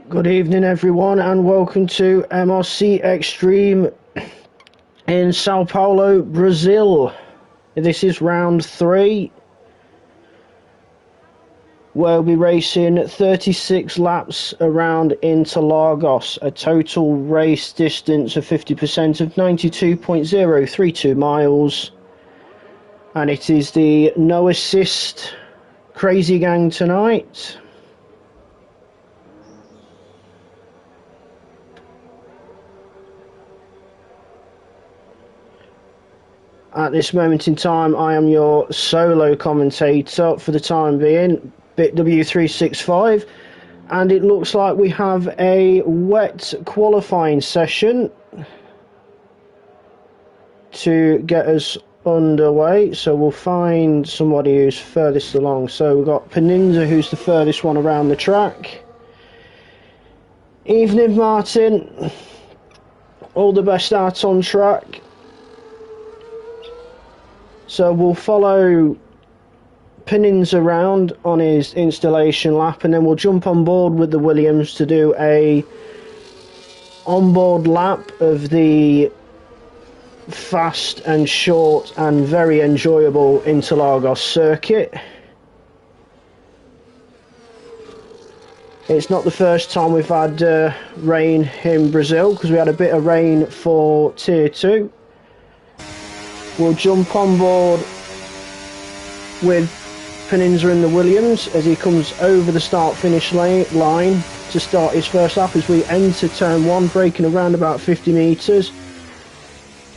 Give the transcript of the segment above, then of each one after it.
Good evening everyone and welcome to MRC X-Treme in Sao Paulo, Brazil. This is round 3. We'll be racing 36 laps around Interlagos, a total race distance of 50% of 92.032 miles. And it is the no assist crazy gang tonight. At this moment in time, I am your solo commentator for the time being, BitW365, and it looks like we have a wet qualifying session to get us underway. So we'll find somebody who's furthest along. So we've got Peninza, who's the furthest one around the track. Evening, Martin. All the best out on track. So we'll follow Pinnins around on his installation lap, and then we'll jump on board with the Williams to do a onboard lap of the fast and short and very enjoyable Interlagos circuit. It's not the first time we've had rain in Brazil, because we had a bit of rain for Tier 2. We'll jump on board with Peninza in the Williams as he comes over the start-finish line to start his first lap as we enter turn 1, braking around about 50 metres,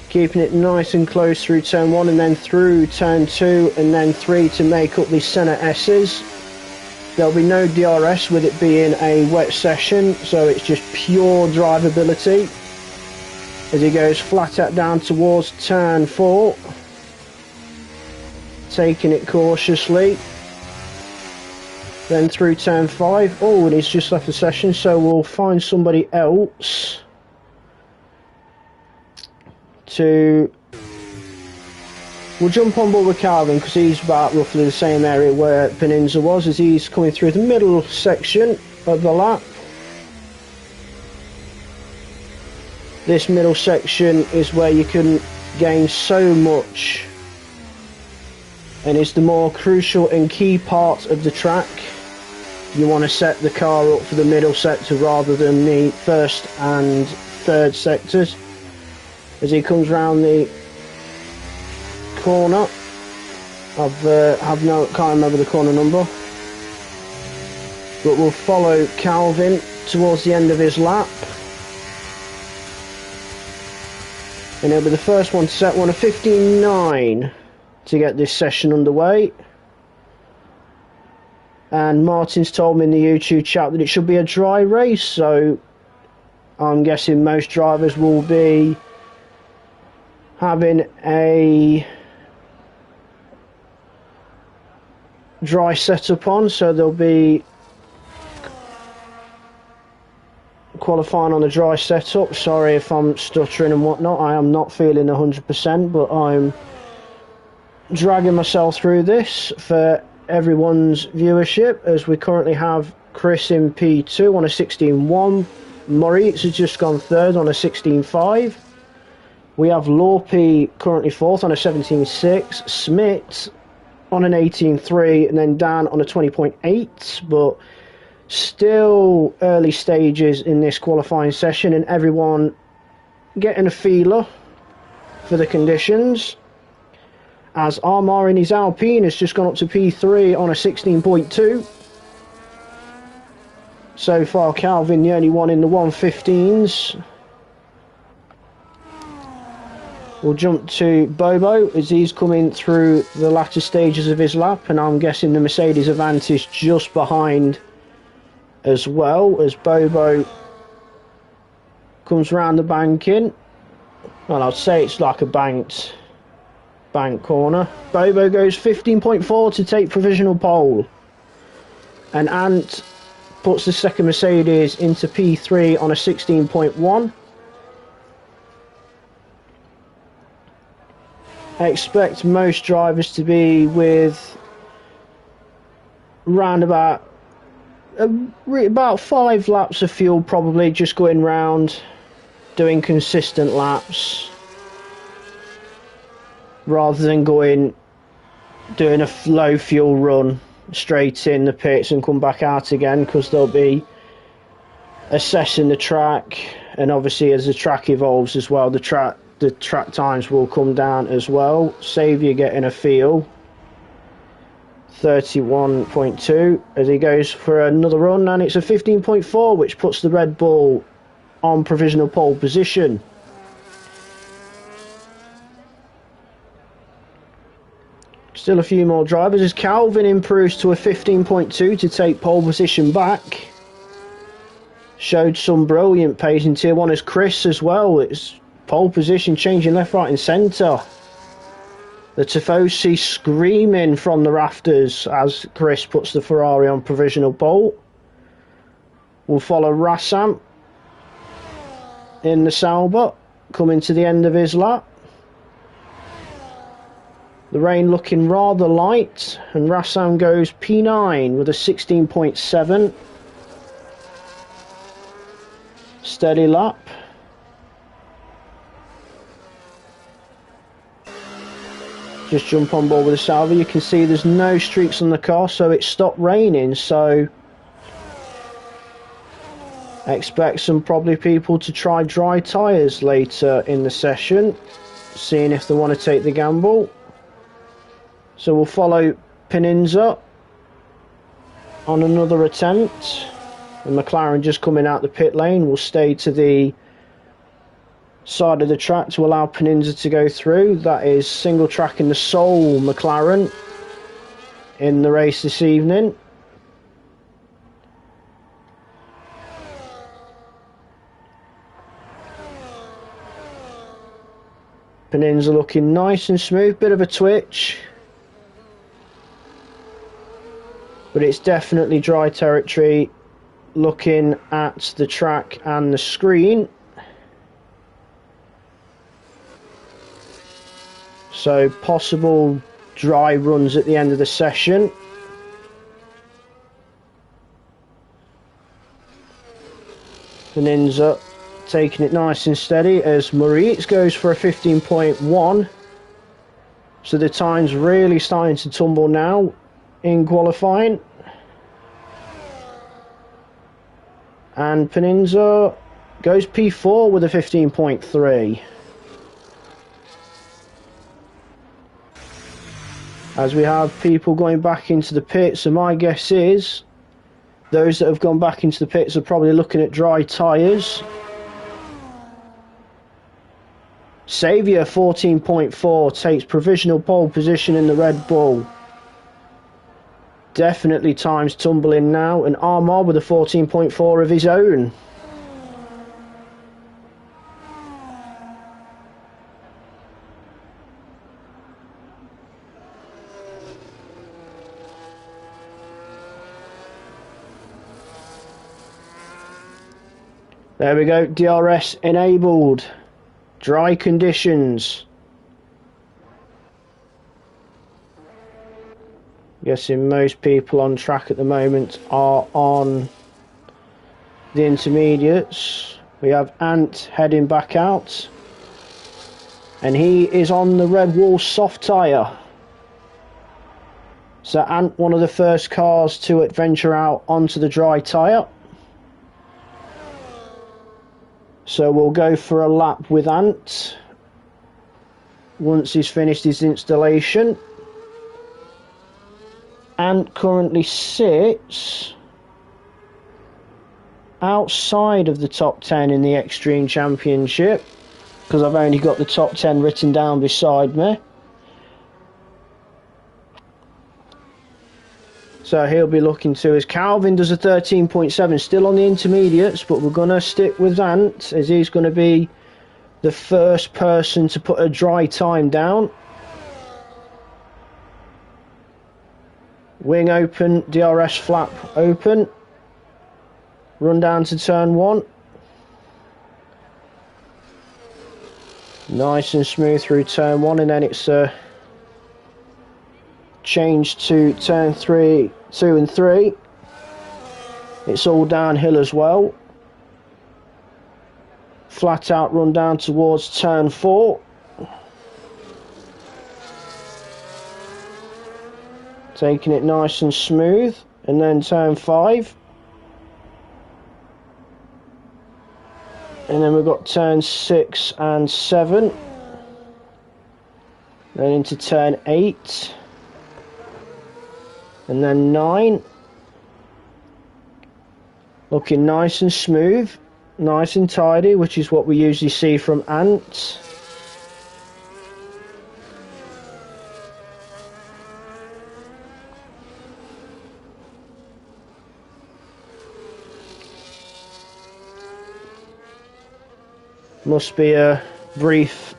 keeping it nice and close through turn 1 and then through turn 2 and then 3 to make up the centre S's. There'll be no DRS with it being a wet session, so it's just pure drivability as he goes flat out down towards turn 4, taking it cautiously, then through turn 5. Oh, and he's just left the session, so we'll find somebody else to... We'll jump on board with Calvin because he's about roughly the same area where Peninza was, as he's coming through the middle section of the lap. This middle section is where you can gain so much and is the more crucial and key part of the track. You want to set the car up for the middle sector rather than the first and third sectors. As he comes round the corner, can't remember the corner number, but we'll follow Calvin towards the end of his lap. And he'll be the first one to set one of 15.9 to get this session underway. And Martin's told me in the YouTube chat that it should be a dry race, so I'm guessing most drivers will be having a dry setup on, so they'll be qualifying on the dry setup. Sorry if I'm stuttering and whatnot, I am not feeling 100%, but I'm dragging myself through this for everyone's viewership, as we currently have Chris in P2 on a 16.1, Moritz has just gone third on a 16.5, we have Lorpe currently fourth on a 17.6, Smith on an 18.3, and then Dan on a 20.8, but still early stages in this qualifying session and everyone getting a feeler for the conditions, as Armar in his Alpine has just gone up to P3 on a 16.2. So far Calvin the only one in the 115s. We'll jump to Bobo as he's coming through the latter stages of his lap, and I'm guessing the Mercedes Avantis just behind as well, as Bobo comes round the banking. Well, I'd say it's like a bank corner. Bobo goes 15.4 to take provisional pole, and Ant puts the second Mercedes into P3 on a 16.1. I expect most drivers to be with round about about 5 laps of fuel, probably, just going round, doing consistent laps, rather than doing a low fuel run straight in the pits and come back out again, because they'll be assessing the track, and obviously as the track evolves as well, the track times will come down as well. Save you getting a feel. 31.2 as he goes for another run, and it's a 15.4, which puts the Red Bull on provisional pole position. Still a few more drivers as Calvin improves to a 15.2 to take pole position back. Showed some brilliant pace in tier 1 as Chris as well. It's pole position changing left, right and centre. The Tifosi screaming from the rafters as Chris puts the Ferrari on provisional pole. We'll follow Rassam in the Sauber, coming to the end of his lap. The rain looking rather light, and Rassam goes P9 with a 16.7. Steady lap. Just jump on board with the Sauber. You can see there's no streaks on the car, so it stopped raining, so expect some probably people to try dry tyres later in the session, seeing if they want to take the gamble. So we'll follow Peninza on another attempt, and McLaren just coming out the pit lane will stay to the side of the track to allow Peninza to go through. That is single track in the sole McLaren in the race this evening. Peninza looking nice and smooth, bit of a twitch, but it's definitely dry territory looking at the track and the screen. So possible dry runs at the end of the session. Peninza taking it nice and steady as Moritz goes for a 15.1. So the time's really starting to tumble now in qualifying. And Peninza goes P4 with a 15.3. As we have people going back into the pits, so my guess is those that have gone back into the pits are probably looking at dry tyres. Saviour 14.4 takes provisional pole position in the Red Bull. Definitely time's tumbling now, and Armand with a 14.4 of his own. There we go, DRS enabled. Dry conditions. Guessing most people on track at the moment are on the intermediates. We have Ant heading back out, and he is on the Red Bull soft tyre. So Ant, one of the first cars to adventure out onto the dry tyre. So we'll go for a lap with Ant once he's finished his installation. Ant currently sits outside of the top 10 in the X-Treme Championship, because I've only got the top 10 written down beside me. So he'll be looking to, as Calvin does a 13.7, still on the intermediates, but we're going to stick with Ant, as he's going to be the first person to put a dry time down. Wing open, DRS flap open. Run down to turn 1. Nice and smooth through turn 1, and then it's change to turn 2 and 3. It's all downhill as well. Flat out run down towards turn 4. Taking it nice and smooth. And then turn 5. And then we've got turn 6 and 7. Then into turn 8. And then 9. Looking nice and smooth. Nice and tidy, which is what we usually see from Ant. Must be a brief,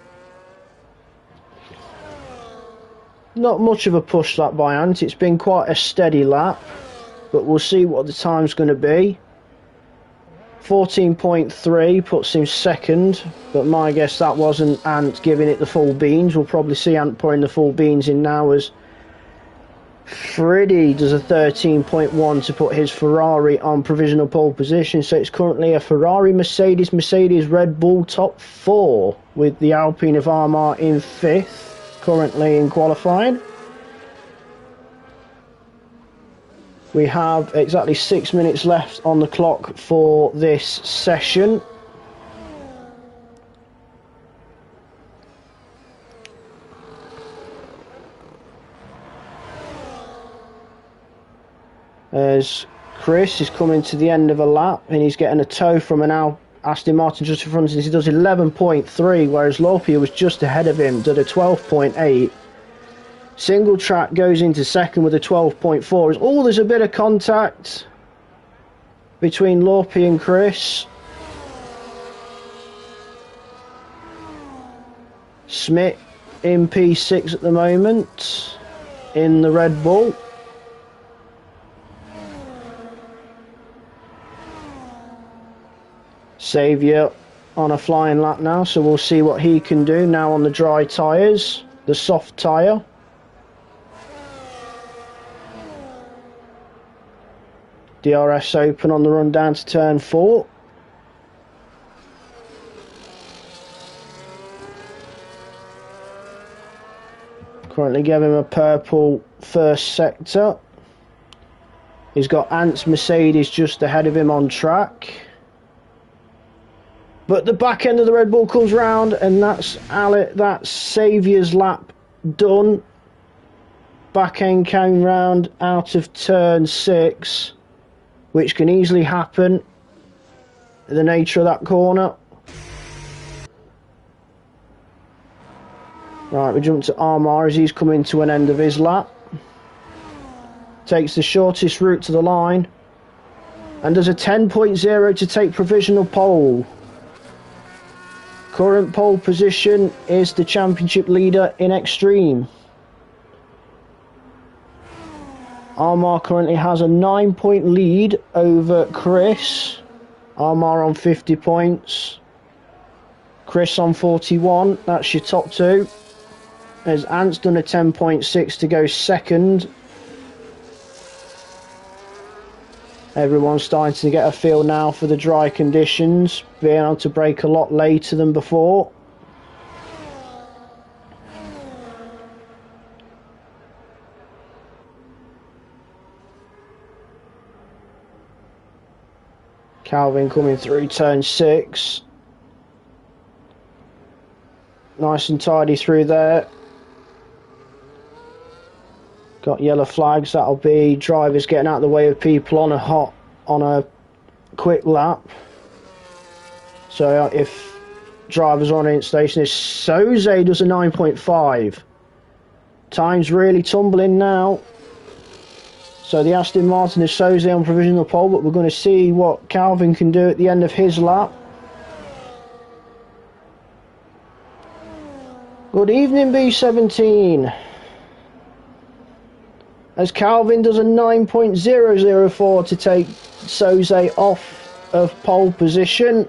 not much of a push lap by Ant. It's been quite a steady lap, but we'll see what the time's going to be. 14.3 puts him second, but my guess that wasn't Ant giving it the full beans. We'll probably see Ant pouring the full beans in now as Freddie does a 13.1 to put his Ferrari on provisional pole position. So it's currently a Ferrari, Mercedes, Red Bull top 4, with the Alpine of Armar in 5th, currently in qualifying. We have exactly 6 minutes left on the clock for this session. As Chris is coming to the end of a lap and he's getting a tow from an Aston Martin just in front of him. He does 11.3, whereas Lopia was just ahead of him, did a 12.8. Single track goes into second with a 12.4. There's a bit of contact between Lopia and Chris. Smith in P6 at the moment in the Red Bull. Saviour on a flying lap now, so we'll see what he can do now on the dry tyres, the soft tyre. DRS open on the run down to turn 4. Currently giving him a purple first sector. He's got Ant's Mercedes just ahead of him on track. But the back end of the Red Bull comes round, and that's Saviour's lap done. Back end came round out of turn 6, which can easily happen. The nature of that corner. Right, we jump to Armar as he's coming to an end of his lap. Takes the shortest route to the line. And does a 10.0 to take provisional pole. Current pole position is the championship leader in X-Treme. Armar currently has a 9-point lead over Chris. Armar on 50 points. Chris on 41. That's your top two. As Ant's done a 10.6 to go second. Everyone's starting to get a feel now for the dry conditions, being able to brake a lot later than before. Calvin coming through turn 6. Nice and tidy through there. Got yellow flags. That'll be drivers getting out of the way of people on a quick lap. So if drivers are on an station, Soze does a 9.5. Time's really tumbling now. So the Aston Martin is Soze on provisional pole, but we're going to see what Calvin can do at the end of his lap. Good evening, B17. As Calvin does a 9.004 to take Soze off of pole position.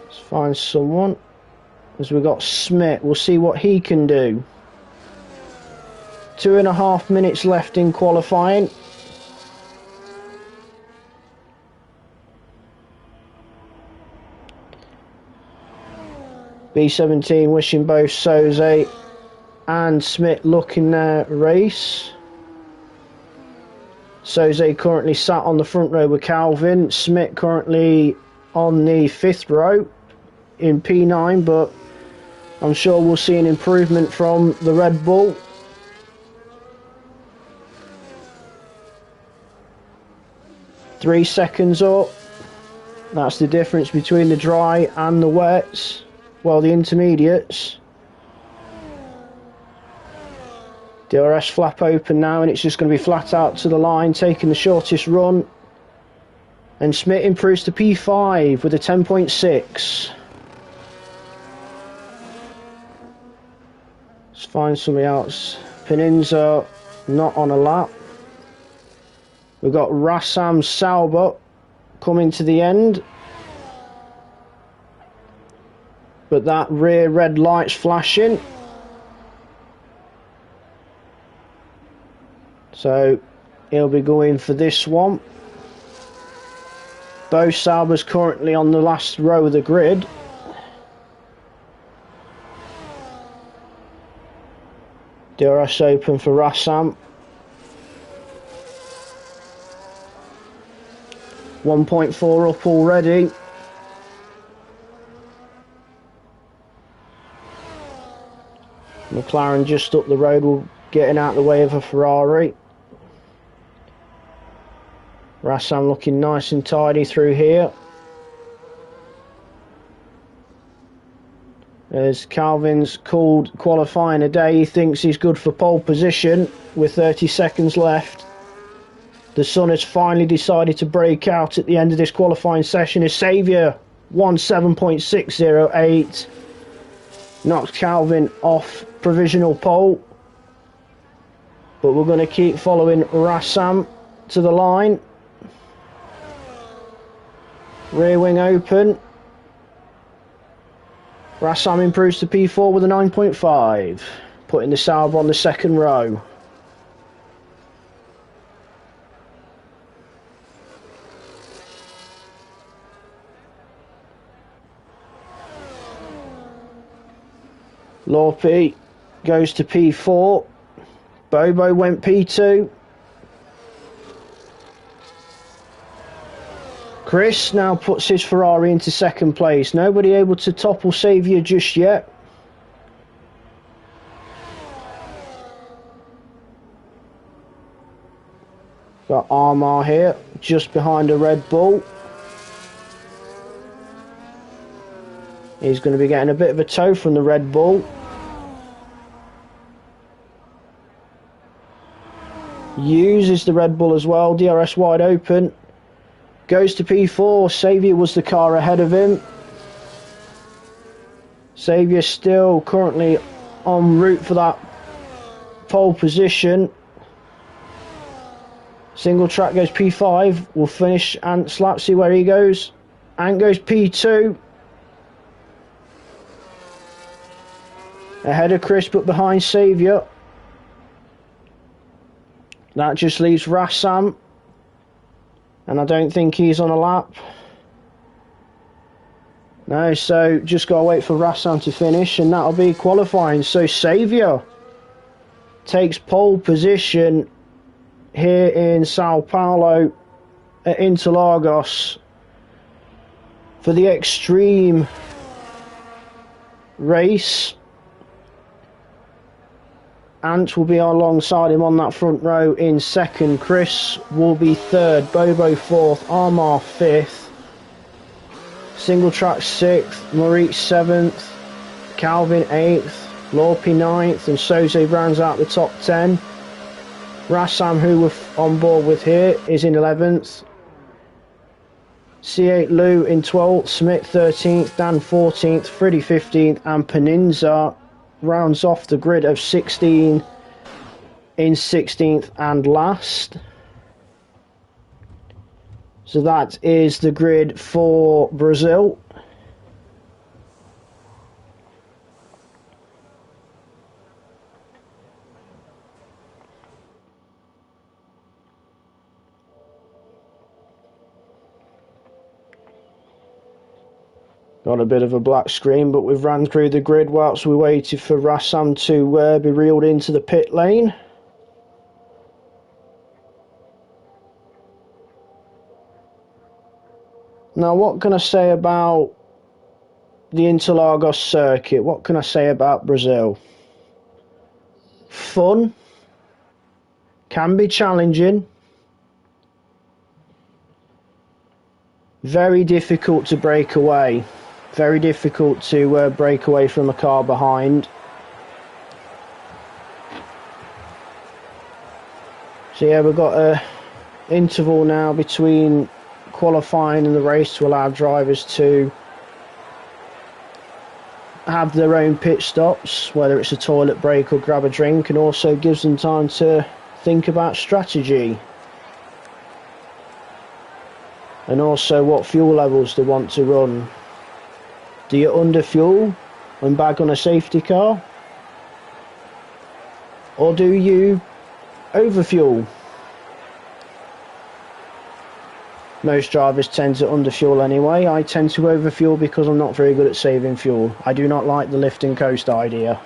Let's find someone. As we've got Smith, we'll see what he can do. 2.5 minutes left in qualifying. B17 wishing both Soze and Smith luck in their race. Soze currently sat on the front row with Calvin. Smith currently on the 5th row in P9, but I'm sure we'll see an improvement from the Red Bull. Three seconds up. That's the difference between the dry and the wets. Well, the intermediates. DRS flap open now, and it's just going to be flat out to the line, taking the shortest run. And Smith improves to P5 with a 10.6. Let's find somebody else. Peninza not on a lap. We've got Rassam Sauber coming to the end. But that rear red light's flashing. So he'll be going for this one. Bo Sauber's currently on the last row of the grid. DRS open for Rassam. 1.4 up already. McLaren just up the road, will getting out of the way of a Ferrari. Rassam looking nice and tidy through here. As Calvin's called qualifying a day, he thinks he's good for pole position with 30 seconds left. The sun has finally decided to break out at the end of this qualifying session as Saviour 17.608 knocks Calvin off provisional pole. But we're going to keep following Rassam to the line. Rear wing open. Rassam improves to P4 with a 9.5, putting the Sauber on the second row. Lorpe goes to P4. Bobo went P2. Chris now puts his Ferrari into second place. Nobody able to topple Saviour just yet. Got Armar here, just behind a Red Bull. He's going to be getting a bit of a tow from the Red Bull. Uses the Red Bull as well, DRS wide open. Goes to P4, Saviour was the car ahead of him. Saviour still currently en route for that pole position. Single track goes P5, will finish Ant Slap, see where he goes. Ant goes P2. Ahead of Chris but behind Saviour. That just leaves Rassam. And I don't think he's on a lap. No, so just got to wait for Rassam to finish and that'll be qualifying. So Saviour takes pole position here in Sao Paulo at Interlagos for the X-Treme race. Ant will be alongside him on that front row in second. Chris will be third. Bobo fourth. Armar fifth. Single track sixth. Maurice seventh. Calvin eighth. Lorpe ninth. And Soze rounds out the top 10. Rassam, who we're on board with here, is in 11th. C8 Lou in 12th. Smith 13th. Dan 14th. Freddie 15th. And Peninza rounds off the grid of 16 in 16th and last. So that is the grid for Brazil. Got a bit of a black screen, but we've ran through the grid whilst we waited for Rassam to be reeled into the pit lane. Now, what can I say about the Interlagos circuit? What can I say about Brazil? Fun, can be challenging, very difficult to break away. Very difficult to break away from a car behind. So yeah, we've got a interval now between qualifying and the race to allow drivers to have their own pit stops, whether it's a toilet break or grab a drink, and also gives them time to think about strategy and also what fuel levels they want to run. Do you underfuel and bag on a safety car? Or do you overfuel? Most drivers tend to underfuel anyway. I tend to overfuel because I'm not very good at saving fuel. I do not like the lift and coast idea.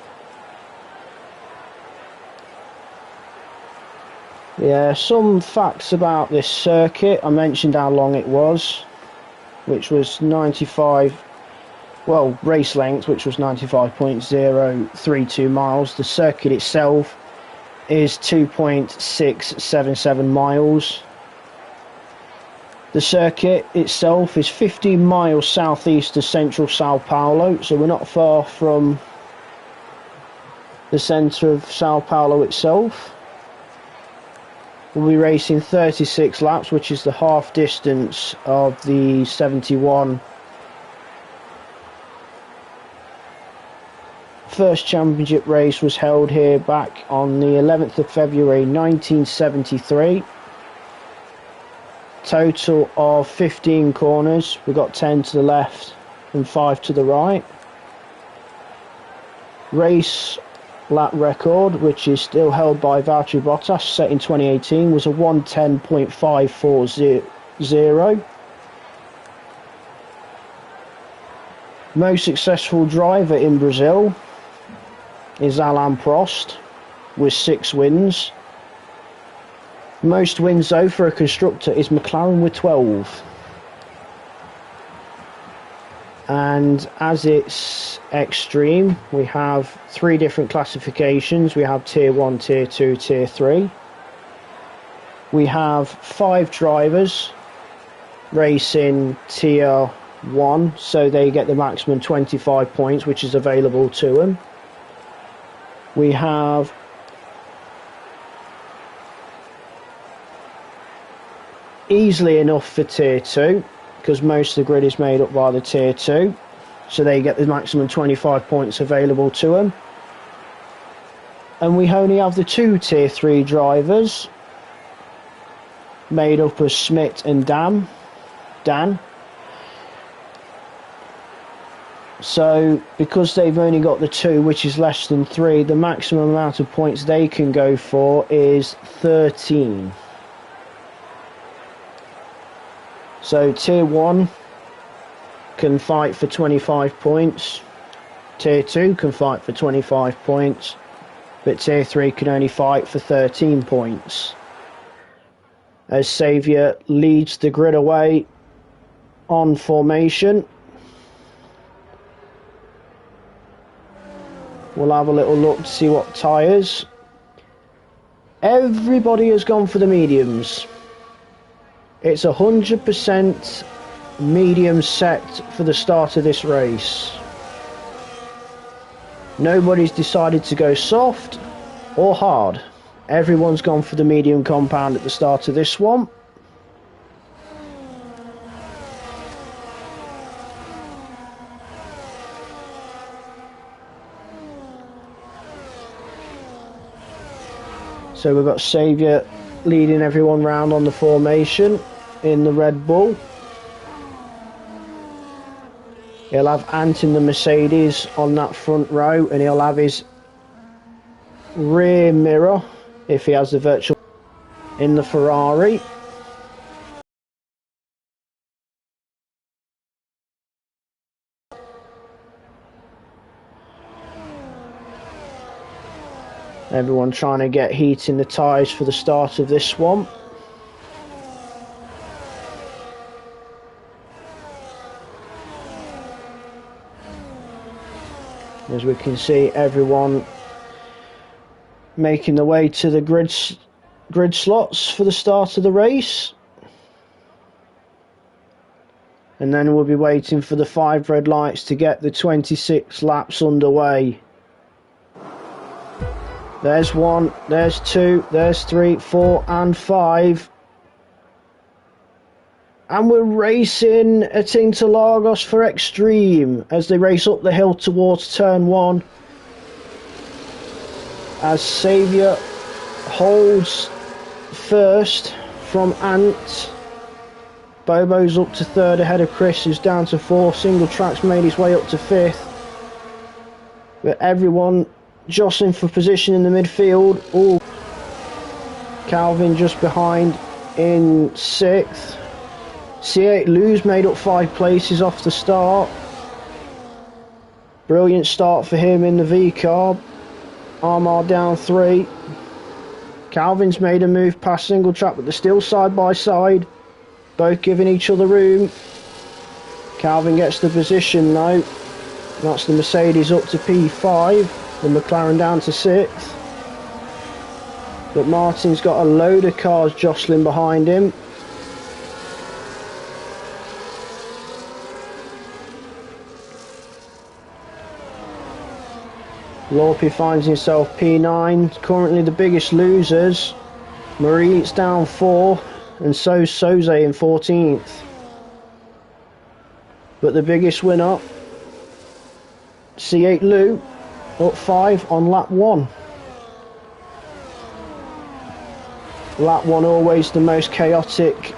Yeah, some facts about this circuit. I mentioned how long it was, which was 95... well, race length, which was 95.032 miles. The circuit itself is 2.677 miles. The circuit itself is 15 miles southeast of central Sao Paulo, so we're not far from the centre of Sao Paulo itself. We'll be racing 36 laps, which is the half distance of the 71. First championship race was held here back on the 11th of February 1973. Total of 15 corners. We've got 10 to the left and 5 to the right. Race lap record, which is still held by Valtteri Bottas, set in 2018, was a 1:10.540. Most successful driver in Brazil is Alain Prost with 6 wins. Most wins though for a constructor is McLaren with 12. And as it's X-Treme, we have 3 different classifications. We have Tier 1, Tier 2, Tier 3. We have 5 drivers racing Tier 1, so they get the maximum 25 points, which is available to them. We have easily enough for Tier 2, because most of the grid is made up by the Tier 2, so they get the maximum 25 points available to them. And we only have the 2 Tier 3 drivers, made up of Schmidt and Dan. So because they've only got the 2, which is less than 3, the maximum amount of points they can go for is 13. So Tier 1 can fight for 25 points, Tier 2 can fight for 25 points, but Tier 3 can only fight for 13 points. As Saviour leads the grid away on formation. We'll have a little look to see what tyres. Everybody has gone for the mediums. It's 100% medium set for the start of this race. Nobody's decided to go soft or hard. Everyone's gone for the medium compound at the start of this one. So we've got Saviour leading everyone round on the formation in the Red Bull. He'll have Ant in the Mercedes on that front row, and he'll have his rear mirror, if he has the virtual, in the Ferrari. Everyone trying to get heat in the tyres for the start of this one. As we can see, everyone making the way to the grid slots for the start of the race. And then we'll be waiting for the 5 red lights to get the 26 laps underway. There's 1, there's 2, there's 3, 4 and 5. And we're racing at Interlagos for X-Treme as they race up the hill towards turn 1. As Saviour holds first from Ant. Bobo's up to 3rd ahead of Chris, who's down to 4th. Single Track's made his way up to 5th. But everyone jostling for position in the midfield. Ooh. Calvin just behind in 6th. C8 Lou's made up 5 places off the start. Brilliant start for him in the V car. Armar down 3. Calvin's made a move past Single Track, but they're still side by side, both giving each other room. Calvin gets the position now. That's the Mercedes up to P5, the McLaren down to 6th. But Martin's got a load of cars jostling behind him. Lorpe finds himself P9, currently the biggest losers. Mariette's down 4, and so's Soze in 14th. But the biggest winner, C8 Lou, up 5 on lap 1. Lap 1 always the most chaotic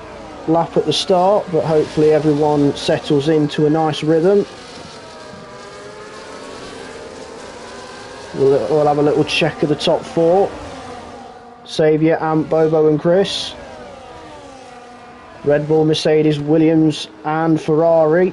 lap at the start, but hopefully everyone settles into a nice rhythm. We'll have a little check of the top 4. Saviour, Ant, Bobo and Chris. Red Bull, Mercedes, Williams and Ferrari.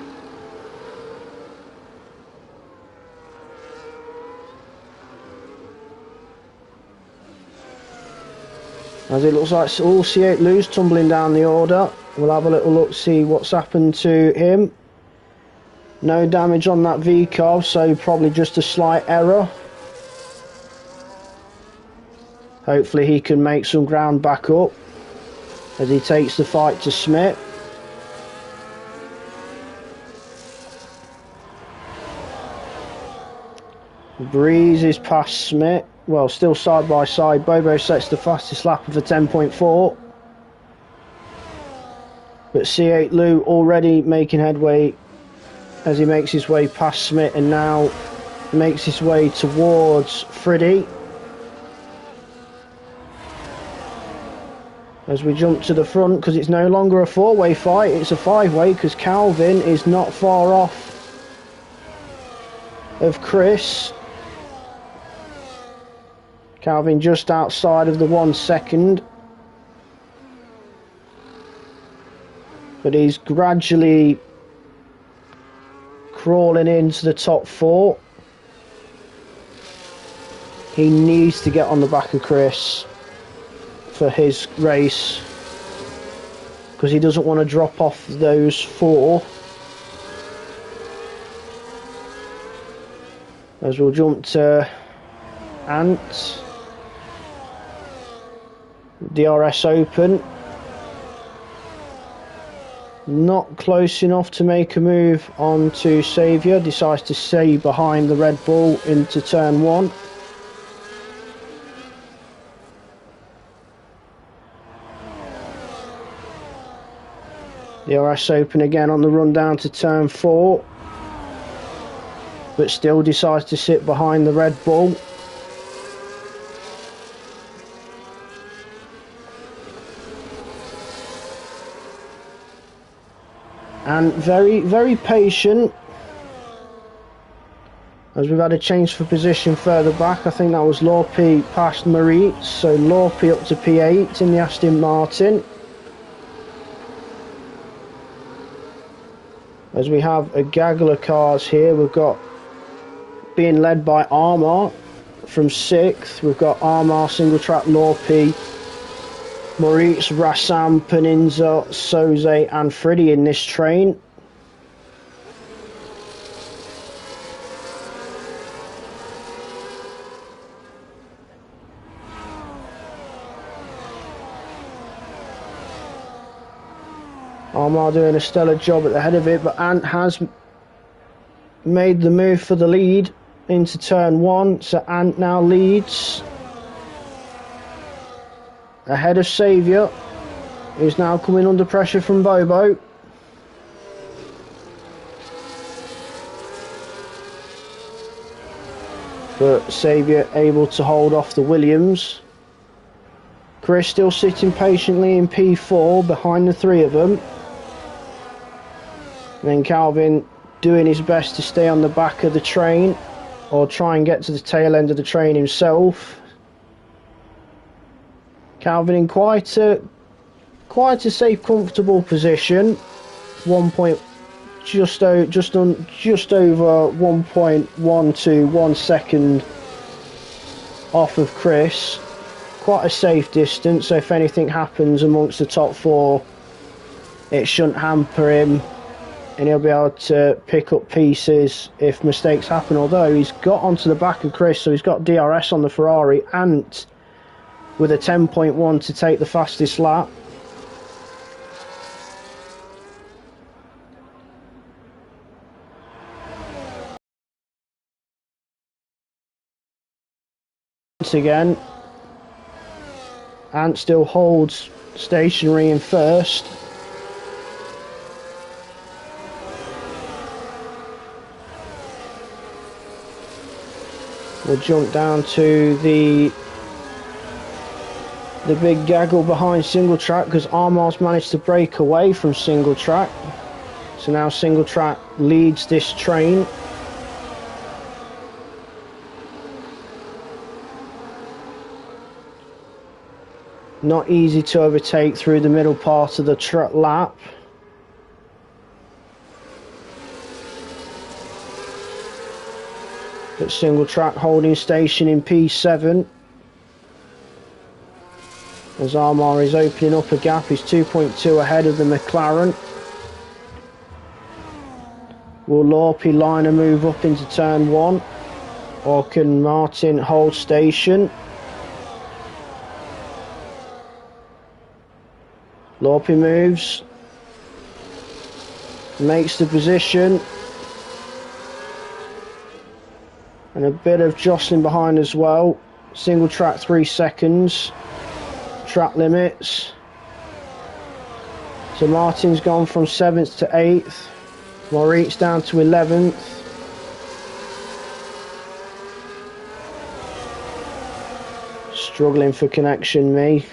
As it looks like all C8 Lou's tumbling down the order. We'll have a little look, see what's happened to him. No damage on that V-car, so probably just a slight error. Hopefully he can make some ground back up as he takes the fight to Smith. Breeze is past Smith. Well, still side by side. Bobo sets the fastest lap of a 10.4. But C8 Lou already making headway as he makes his way past Smith and now makes his way towards Freddie. As we jump to the front, because it's no longer a 4-way fight, it's a 5-way, because Calvin is not far off of Chris. Calvin just outside of the 1 second. But he's gradually crawling into the top 4. He needs to get on the back of Chris for his race, because he doesn't want to drop off those 4. As we'll jump to Ant. DRS Open. Not close enough to make a move onto Saviour. Decides to stay behind the Red Bull into turn 1. DRS Open again on the run down to turn 4. But still decides to sit behind the Red Bull. And very, very patient. As we've had a change for position further back. I think that was Lorpe past Mariette. So Lorpe up to P8 in the Aston Martin. As we have a gaggle of cars here. We've got being led by Armar. from 6th. We've got Armar, Single Track, Lorpi, Moritz, Rassam, Peninza, Soze and Friddy in this train. Armar doing a stellar job at the head of it, but Ant has made the move for the lead into turn 1, so Ant now leads ahead of Saviour, who's now coming under pressure from Bobo. But Saviour able to hold off the Williams. Chris still sitting patiently in P4 behind the 3 of them. And then Calvin doing his best to stay on the back of the train or try and get to the tail end of the train himself. Calvin in quite a safe, comfortable position. Just over 1.1 second off of Chris. Quite a safe distance, so if anything happens amongst the top 4, it shouldn't hamper him, and he'll be able to pick up pieces if mistakes happen. Although he's got onto the back of Chris, so he's got DRS on the Ferrari, and with a 10.1 to take the fastest lap. Once again, Ant still holds stationary in first. We'll jump down to the big gaggle behind Single Track, because Armar's managed to break away from Single Track. So now Single Track leads this train. Not easy to overtake through the middle part of the lap. But Single Track holding station in P7. As Armar is opening up a gap, he's 2.2 ahead of the McLaren. Will Lorpi line a move up into turn 1? Or can Martin hold station? Lorpi moves, makes the position, and a bit of jostling behind as well. Single Track 3 seconds, track limits. So Martin's gone from 7th to 8th, Moritz down to 11th. Struggling for connection, me.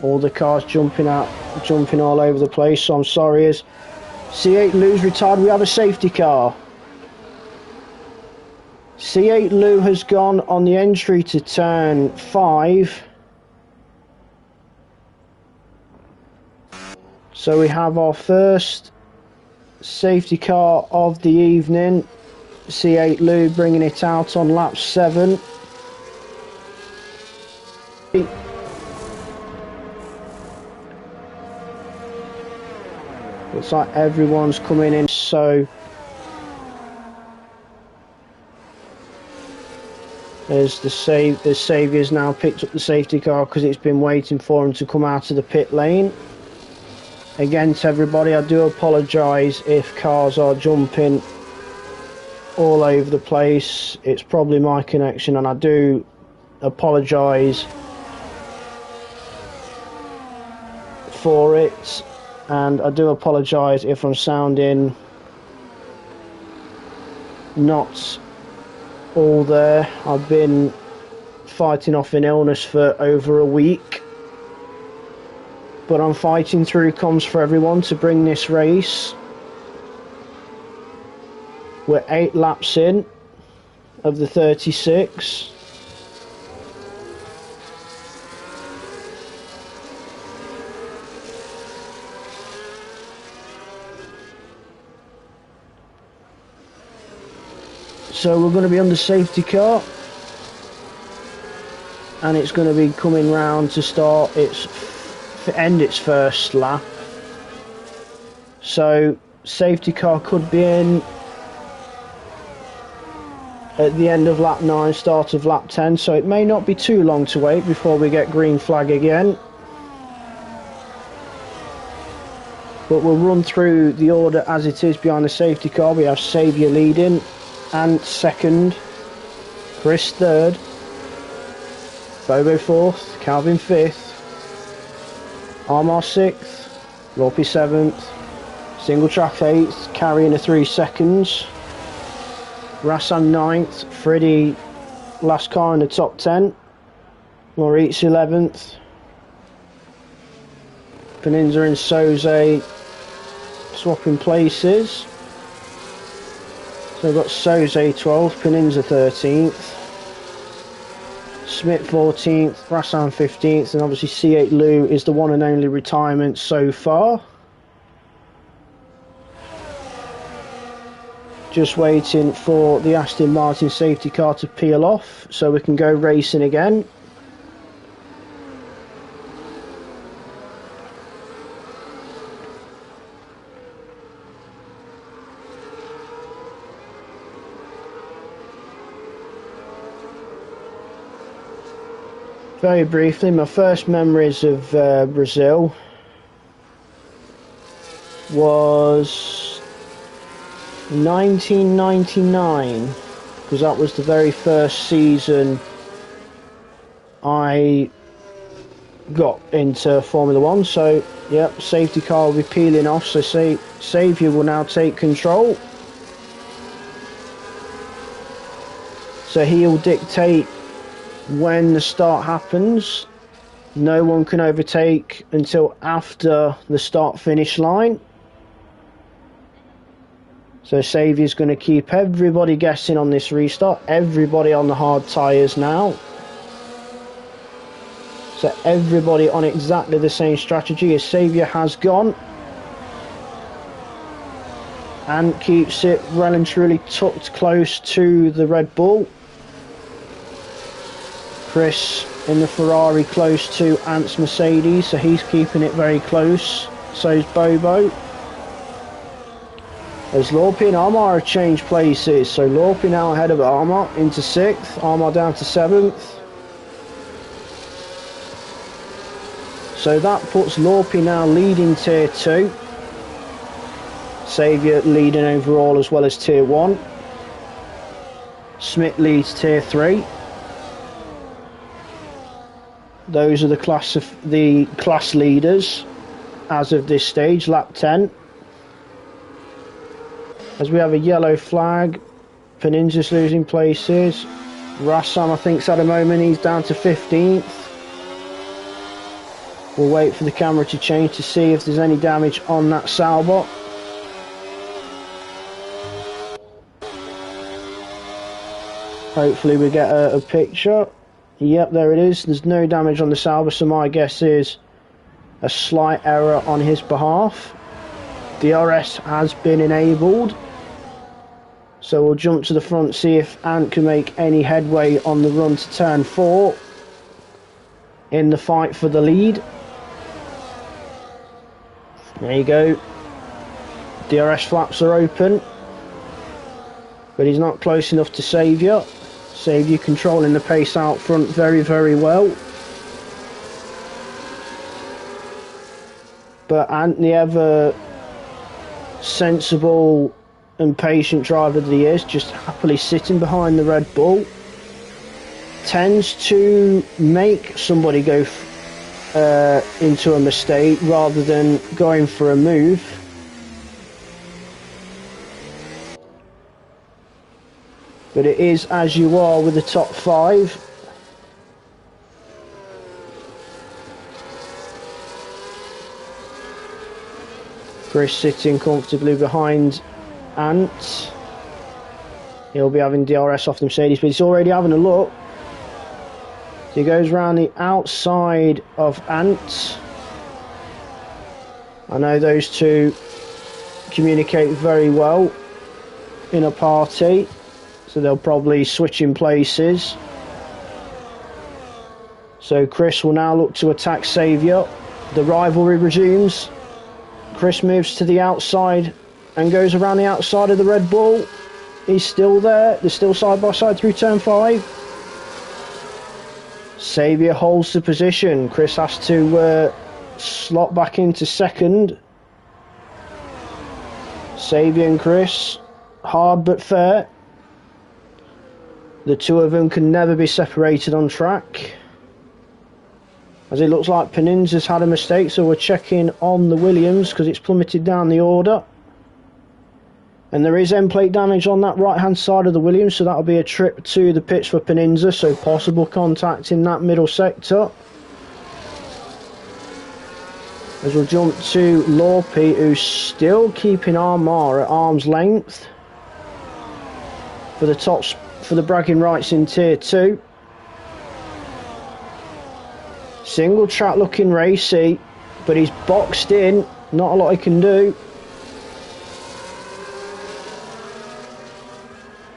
All the cars jumping all over the place, so I'm sorry. As C8 Lou's retired, we have a safety car. C8 Lou has gone on the entry to turn 5. So we have our first safety car of the evening. C8 Lou bringing it out on lap 7. Looks like everyone's coming in, so as the Saviour's now picked up the safety car because it's been waiting for him to come out of the pit lane. Again, to everybody, I do apologise if cars are jumping all over the place. It's probably my connection, and I do apologise for it. And I do apologise if I'm sounding not all there. I've been fighting off an illness for over a week, but I'm fighting through comms for everyone to bring this race. We're 8 laps in of the 36. So we're going to be on the safety car. and it's going to be coming round to start end its first lap. So safety car could be in at the end of lap 9, start of lap 10, so it may not be too long to wait before we get green flag again. But we'll run through the order as it is behind the safety car. We have Saviour leading, Ant second, Chris third, Bobo fourth, Calvin fifth, Armar sixth, Lorpy seventh, Single Track 8th, carrying a 3 seconds. Rassan 9th, Freddie last car in the top 10. Moritz 11th. Peninza and Soze swapping places. So we've got Soze 12th, Peninza 13th. Smith 14th, Rassan 15th, and obviously C8 Lou is the one and only retirement so far. Just waiting for the Aston Martin safety car to peel off so we can go racing again. Very briefly, my first memories of Brazil was 1999, because that was the very first season I got into Formula 1. So yep, safety car will be peeling off, so Saviour will now take control. So he'll dictate when the start happens. No one can overtake until after the start finish line. So Saviour's going to keep everybody guessing on this restart. Everybody on the hard tyres now. So everybody on exactly the same strategy as Saviour has gone. And keeps it well and truly tucked close to the Red Bull. Chris in the Ferrari close to Ant's Mercedes, so he's keeping it very close. So is Bobo. As Lorpy and Armar have changed places, so Lorpy now ahead of Armar into 6th, Armar down to 7th. So that puts Lorpy now leading Tier 2. Saviour leading overall as well as Tier 1. Smith leads Tier 3. Those are the class leaders as of this stage, lap 10. As we have a yellow flag, Peninza's losing places. Rassam, I think's at a moment, he's down to 15th. We'll wait for the camera to change to see if there's any damage on that Salbot. Hopefully we get a picture. Yep, there it is. There's no damage on the Salbot, so my guess is a slight error on his behalf. DRS has been enabled. So we'll jump to the front, see if Ant can make any headway on the run to turn 4 in the fight for the lead. There you go. DRS flaps are open, but he's not close enough to Saviour. Saviour controlling the pace out front very, very well. But Ant, the ever sensible and patient driver that he is, just happily sitting behind the Red Bull, tends to make somebody go into a mistake rather than going for a move. But it is as you are with the top 5. Chris sitting comfortably behind Ant. He'll be having DRS off the Mercedes, but he's already having a look. So he goes around the outside of Ant. I know those two communicate very well in a party, so they'll probably switch in places. So Chris will now look to attack Saviour. The rivalry resumes. Chris moves to the outside and goes around the outside of the Red Bull. He's still there. They're still side by side through turn 5. Saviour holds the position. Chris has to slot back into second. Saviour and Chris, hard but fair. The two of them can never be separated on track. As it looks like Peninza's had a mistake, so we're checking on the Williams because it's plummeted down the order. And there is end plate damage on that right hand side of the Williams, so that'll be a trip to the pits for Peninza, so possible contact in that middle sector. As we'll jump to Lorpe, who's still keeping Armar at arm's length for the tops, for the bragging rights in tier 2. Single track looking racy, but he's boxed in, not a lot he can do.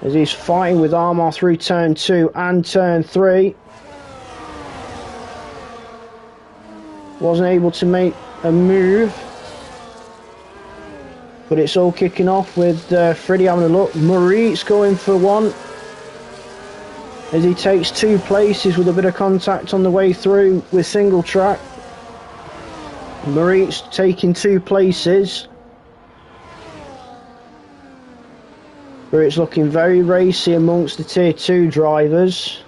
As he's fighting with Armar through turn 2 and turn 3. Wasn't able to make a move, but it's all kicking off with Freddie having a look. Maurice going for one as he takes 2 places with a bit of contact on the way through with single track. Maurice taking 2 places, but it's looking very racy amongst the tier 2 drivers.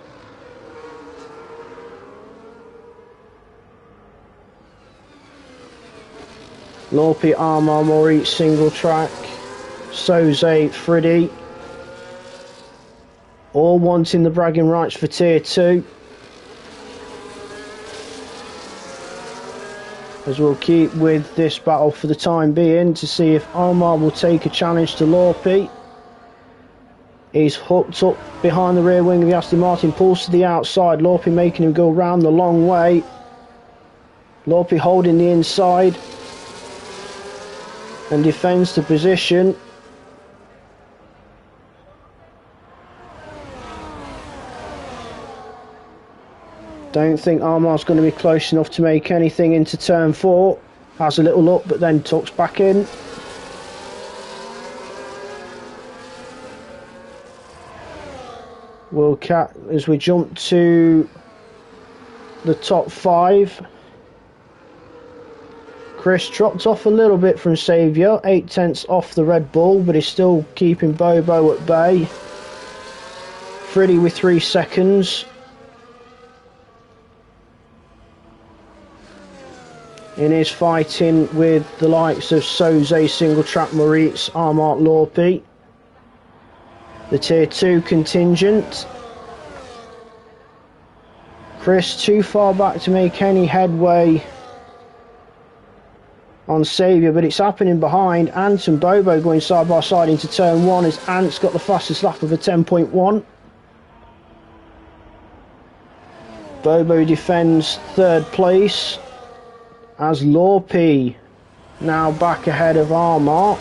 Lorpe, Armar, Maurice, single track, Soze, Freddie, all wanting the bragging rights for tier 2. As we'll keep with this battle for the time being to see if Armar will take a challenge to Lorpe. He's hooked up behind the rear wing of the Aston Martin, pulls to the outside, Lorpe making him go round the long way. Lorpe holding the inside and defends the position. Don't think Armar's going to be close enough to make anything into turn 4. Has a little look but then tucks back in. We'll cat as we jump to the top 5. Chris dropped off a little bit from Saviour, 8/10 off the Red Bull, but he's still keeping Bobo at bay. Freddie with 3 seconds. In his fighting with the likes of Soze, single track, Maurice, Armart, Lorpe. The tier 2 contingent. Chris too far back to make any headway on Saviour, but it's happening behind. Ant and Bobo going side by side into turn 1 as Ant's got the fastest lap of a 10.1. Bobo defends 3rd place as Lorpe now back ahead of Armar.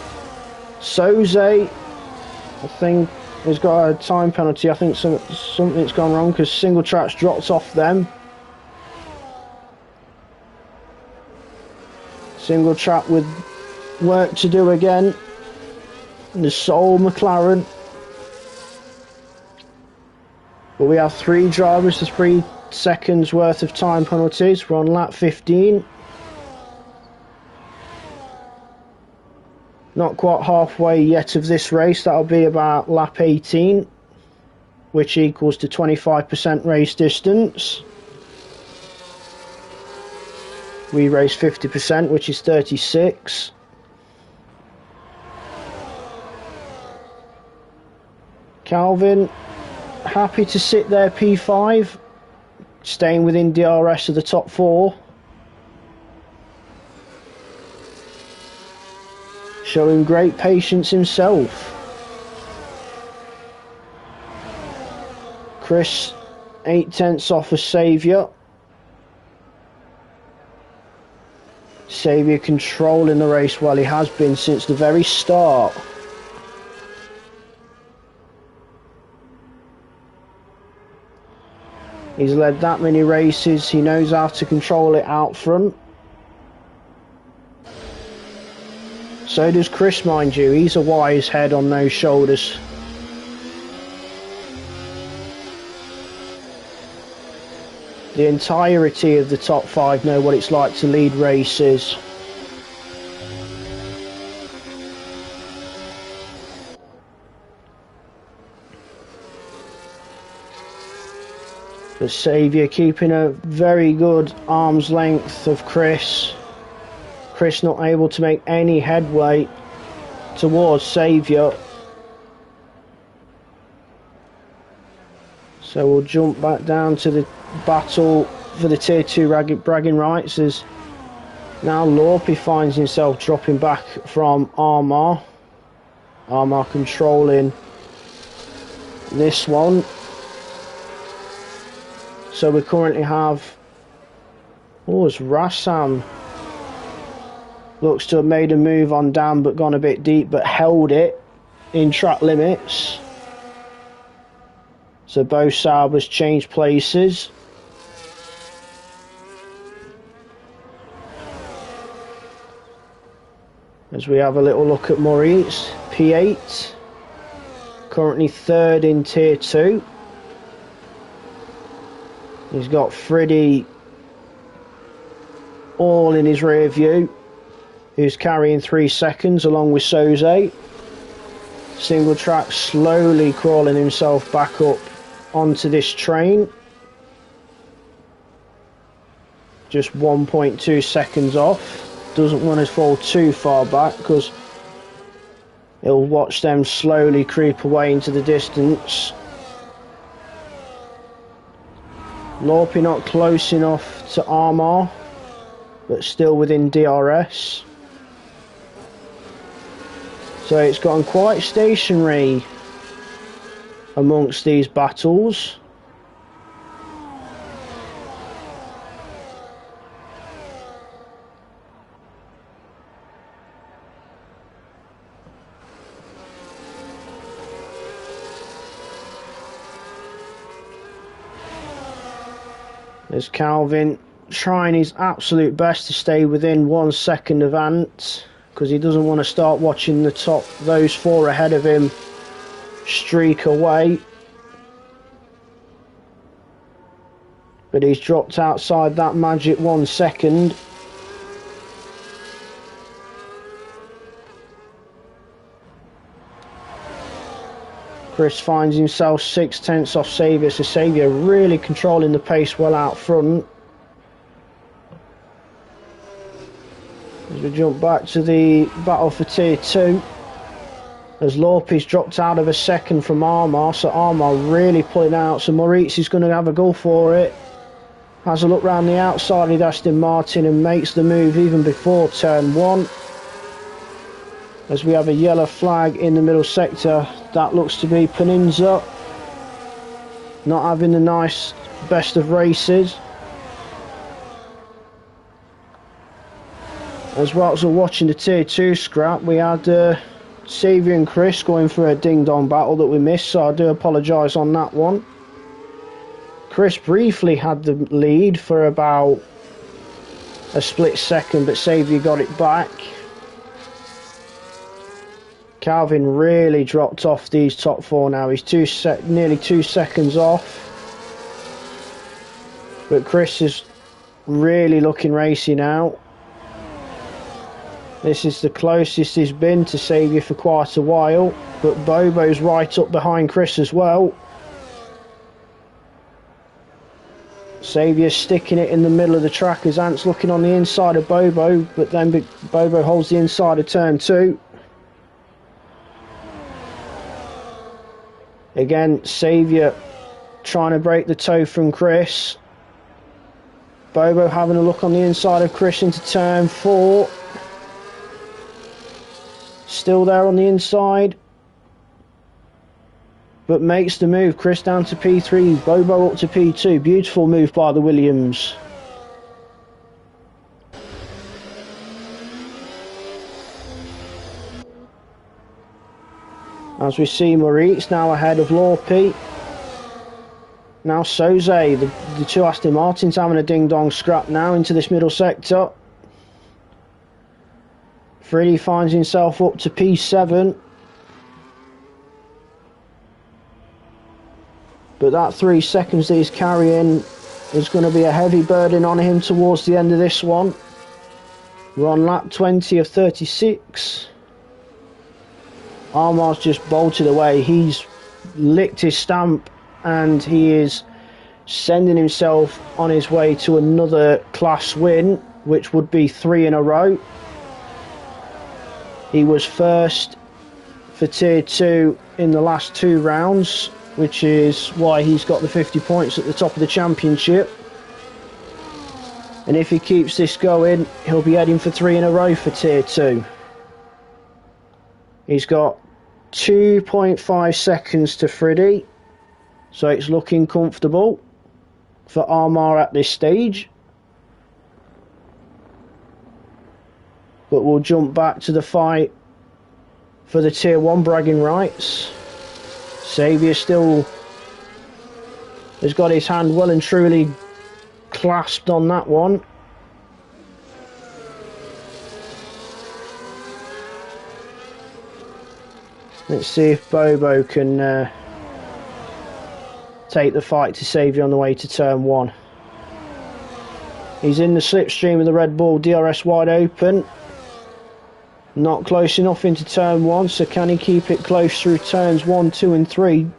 Soze, I think, has got a time penalty. I think something's gone wrong because single track's dropped off them. Single track with work to do again. The sole McLaren. But we have 3 drivers to 3 seconds worth of time penalties. We're on lap 15. Not quite halfway yet of this race. That'll be about lap 18, which equals to 25% race distance. We race 50%, which is 36. Calvin, happy to sit there P5, staying within DRS of the top 4. Showing great patience himself. Chris, 8/10 off of Saviour. Saviour controlling the race well. He has been since the very start. He's led that many races. He knows how to control it out front. So does Chris, mind you. He's a wise head on those shoulders. The entirety of the top 5 know what it's like to lead races. But Saviour keeping a very good arm's length of Chris. Chris not able to make any headway towards Saviour. So we'll jump back down to the battle for the Tier 2 bragging rights, as now Lorpy finds himself dropping back from Armar. Armar controlling this one. So we currently have... Oh, it's Rassam. Looks to have made a move on Dan but gone a bit deep, but held it in track limits. So both Saubers changed places. As we have a little look at Maurice, P8. Currently 3rd in Tier 2. He's got Freddy all in his rear view, who's carrying 3 seconds along with Soze. Single track slowly crawling himself back up onto this train. Just 1.2 seconds off. Doesn't want to fall too far back because he'll watch them slowly creep away into the distance. Lorpy not close enough to Armar, but still within DRS. So it's gotten quite stationary amongst these battles. There's Calvin trying his absolute best to stay within 1 second of Ant, because he doesn't want to start watching the top, those 4 ahead of him, streak away. But he's dropped outside that magic 1 second. Chris finds himself 6/10 off Saviour, so Saviour really controlling the pace well out front. As we jump back to the battle for Tier 2, as Lorpy's dropped out of a second from Armar, so Armar really pulling out, so Maurice is going to have a go for it. Has a look round the outside of Aston Martin and makes the move even before turn 1. As we have a yellow flag in the middle sector, that looks to be Peninza not having the nice best of races. As well as we're watching the Tier 2 scrap, we had Saviour and Chris going for a ding-dong battle that we missed, so I do apologise on that one. Chris briefly had the lead for about a split second, but Saviour got it back. Calvin really dropped off these top 4 now. He's nearly 2 seconds off. But Chris is really looking racy now. This is the closest he's been to Saviour for quite a while. But Bobo's right up behind Chris as well. Saviour's sticking it in the middle of the track as Ant's looking on the inside of Bobo. But then Bobo holds the inside of turn 2. Again, Saviour trying to break the toe from Chris. Bobo having a look on the inside of Chris into turn 4. Still there on the inside. But makes the move. Chris down to P3. Bobo up to P2. Beautiful move by the Williams. As we see Maurice now ahead of Lorpy. Now Soze, the two Aston Martins having a ding-dong scrap now into this middle sector. Freddie finds himself up to P7. But that 3 seconds that he's carrying is going to be a heavy burden on him towards the end of this one. We're on lap 20 of 36. Armar's just bolted away. He's licked his stamp and he is sending himself on his way to another class win, which would be 3 in a row. He was first for tier 2 in the last 2 rounds, which is why he's got the 50 points at the top of the championship. And if he keeps this going, he'll be heading for 3 in a row for tier 2. He's got 2.5 seconds to Freddie, so it's looking comfortable for Armar at this stage. But we'll jump back to the fight for the tier 1 bragging rights. Xavier still has got his hand well and truly clasped on that one. Let's see if Bobo can take the fight to Xavier on the way to turn 1. He's in the slipstream of the Red Bull, DRS wide open. Not close enough into turn 1, so can he keep it close through turns 1, 2 and 3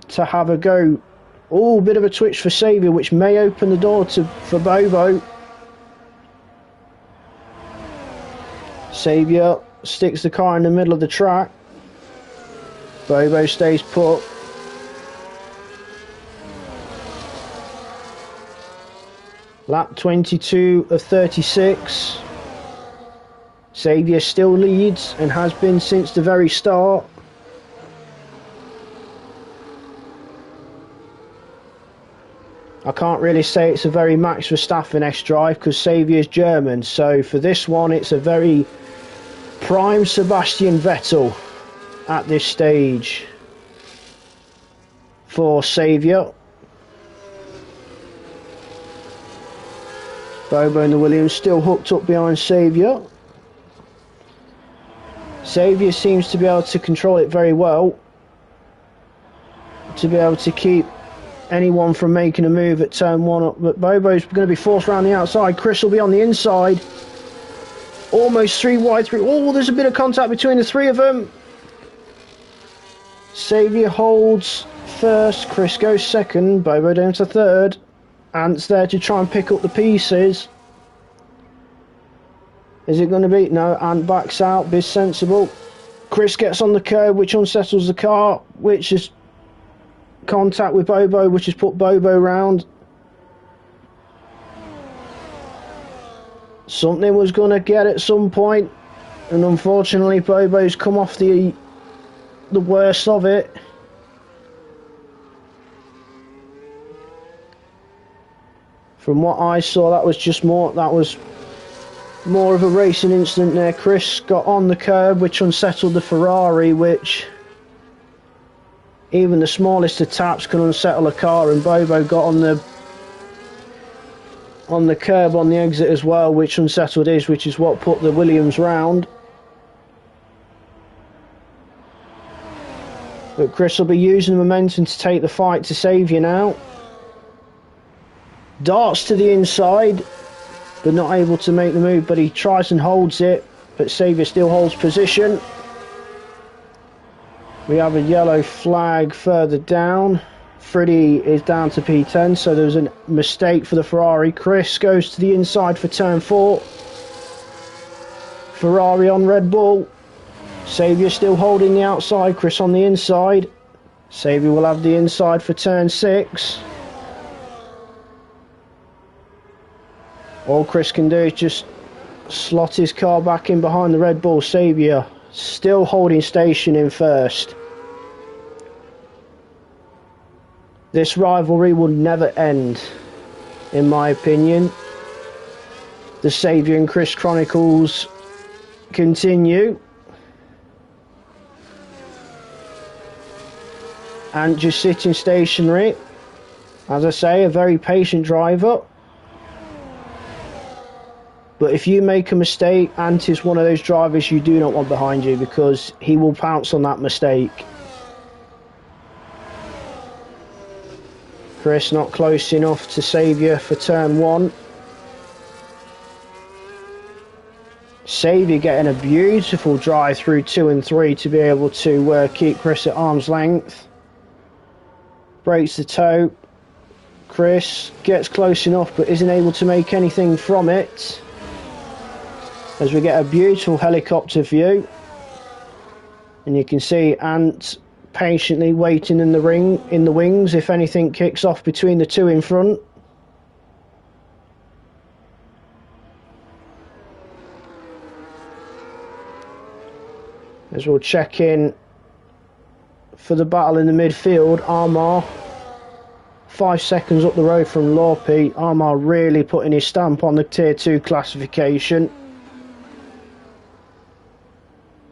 to have a go? Oh, bit of a twitch for Xavier, which may open the door for Bobo. Xavier sticks the car in the middle of the track. Bobo stays put. Lap 22 of 36. Xavier still leads and has been since the very start. I can't really say it's a very Max Verstappen-esque drive because Xavier's German, so for this one it's a very prime Sebastian Vettel at this stage for Xavier. Bobo and the Williams still hooked up behind Xavier. Xavier seems to be able to control it very well, to be able to keep anyone from making a move at turn 1 but Bobo's going to be forced around the outside. Chris will be on the inside, almost 3 wide through. Oh, there's a bit of contact between the 3 of them. Xavier holds first, Chris goes second, Bobo down to third. Ant's there to try and pick up the pieces. Is it going to be? No, Ant backs out, be sensible. Chris gets on the curb, which unsettles the car, which is contact with Bobo, which has put Bobo round. Something was going to get at some point, and unfortunately Bobo's come off the worst of it. From what I saw, that was more of a racing incident there. Chris got on the curb, which unsettled the Ferrari, which even the smallest of taps can unsettle a car, and Bobo got on the curb on the exit as well, which unsettled his, which is what put the Williams round. But Chris will be using the momentum to take the fight to Xavier now. Darts to the inside, but not able to make the move, but he tries and holds it, but Xavier still holds position. We have a yellow flag further down. Freddie is down to P10, so there's a mistake for the Ferrari. Chris goes to the inside for turn 4. Ferrari on Red Bull. Xavier still holding the outside, Chris on the inside. Xavier will have the inside for turn 6. All Chris can do is just slot his car back in behind the Red Bull. Xavier still holding station in first. This rivalry will never end, in my opinion. The Xavier and Chris Chronicles continue. And just sitting stationary. As I say, a very patient driver. But if you make a mistake, Ant is one of those drivers you do not want behind you, because he will pounce on that mistake. Chris not close enough to Saviour for turn 1. Saviour getting a beautiful drive through 2 and 3 to be able to keep Chris at arm's length. Breaks the toe. Chris gets close enough but isn't able to make anything from it, as we get a beautiful helicopter view, and you can see Ant patiently waiting in the wings if anything kicks off between the two in front. As we'll check in for the battle in the midfield, Armar 5 seconds up the road from Lorpe. Armar really putting his stamp on the tier 2 classification.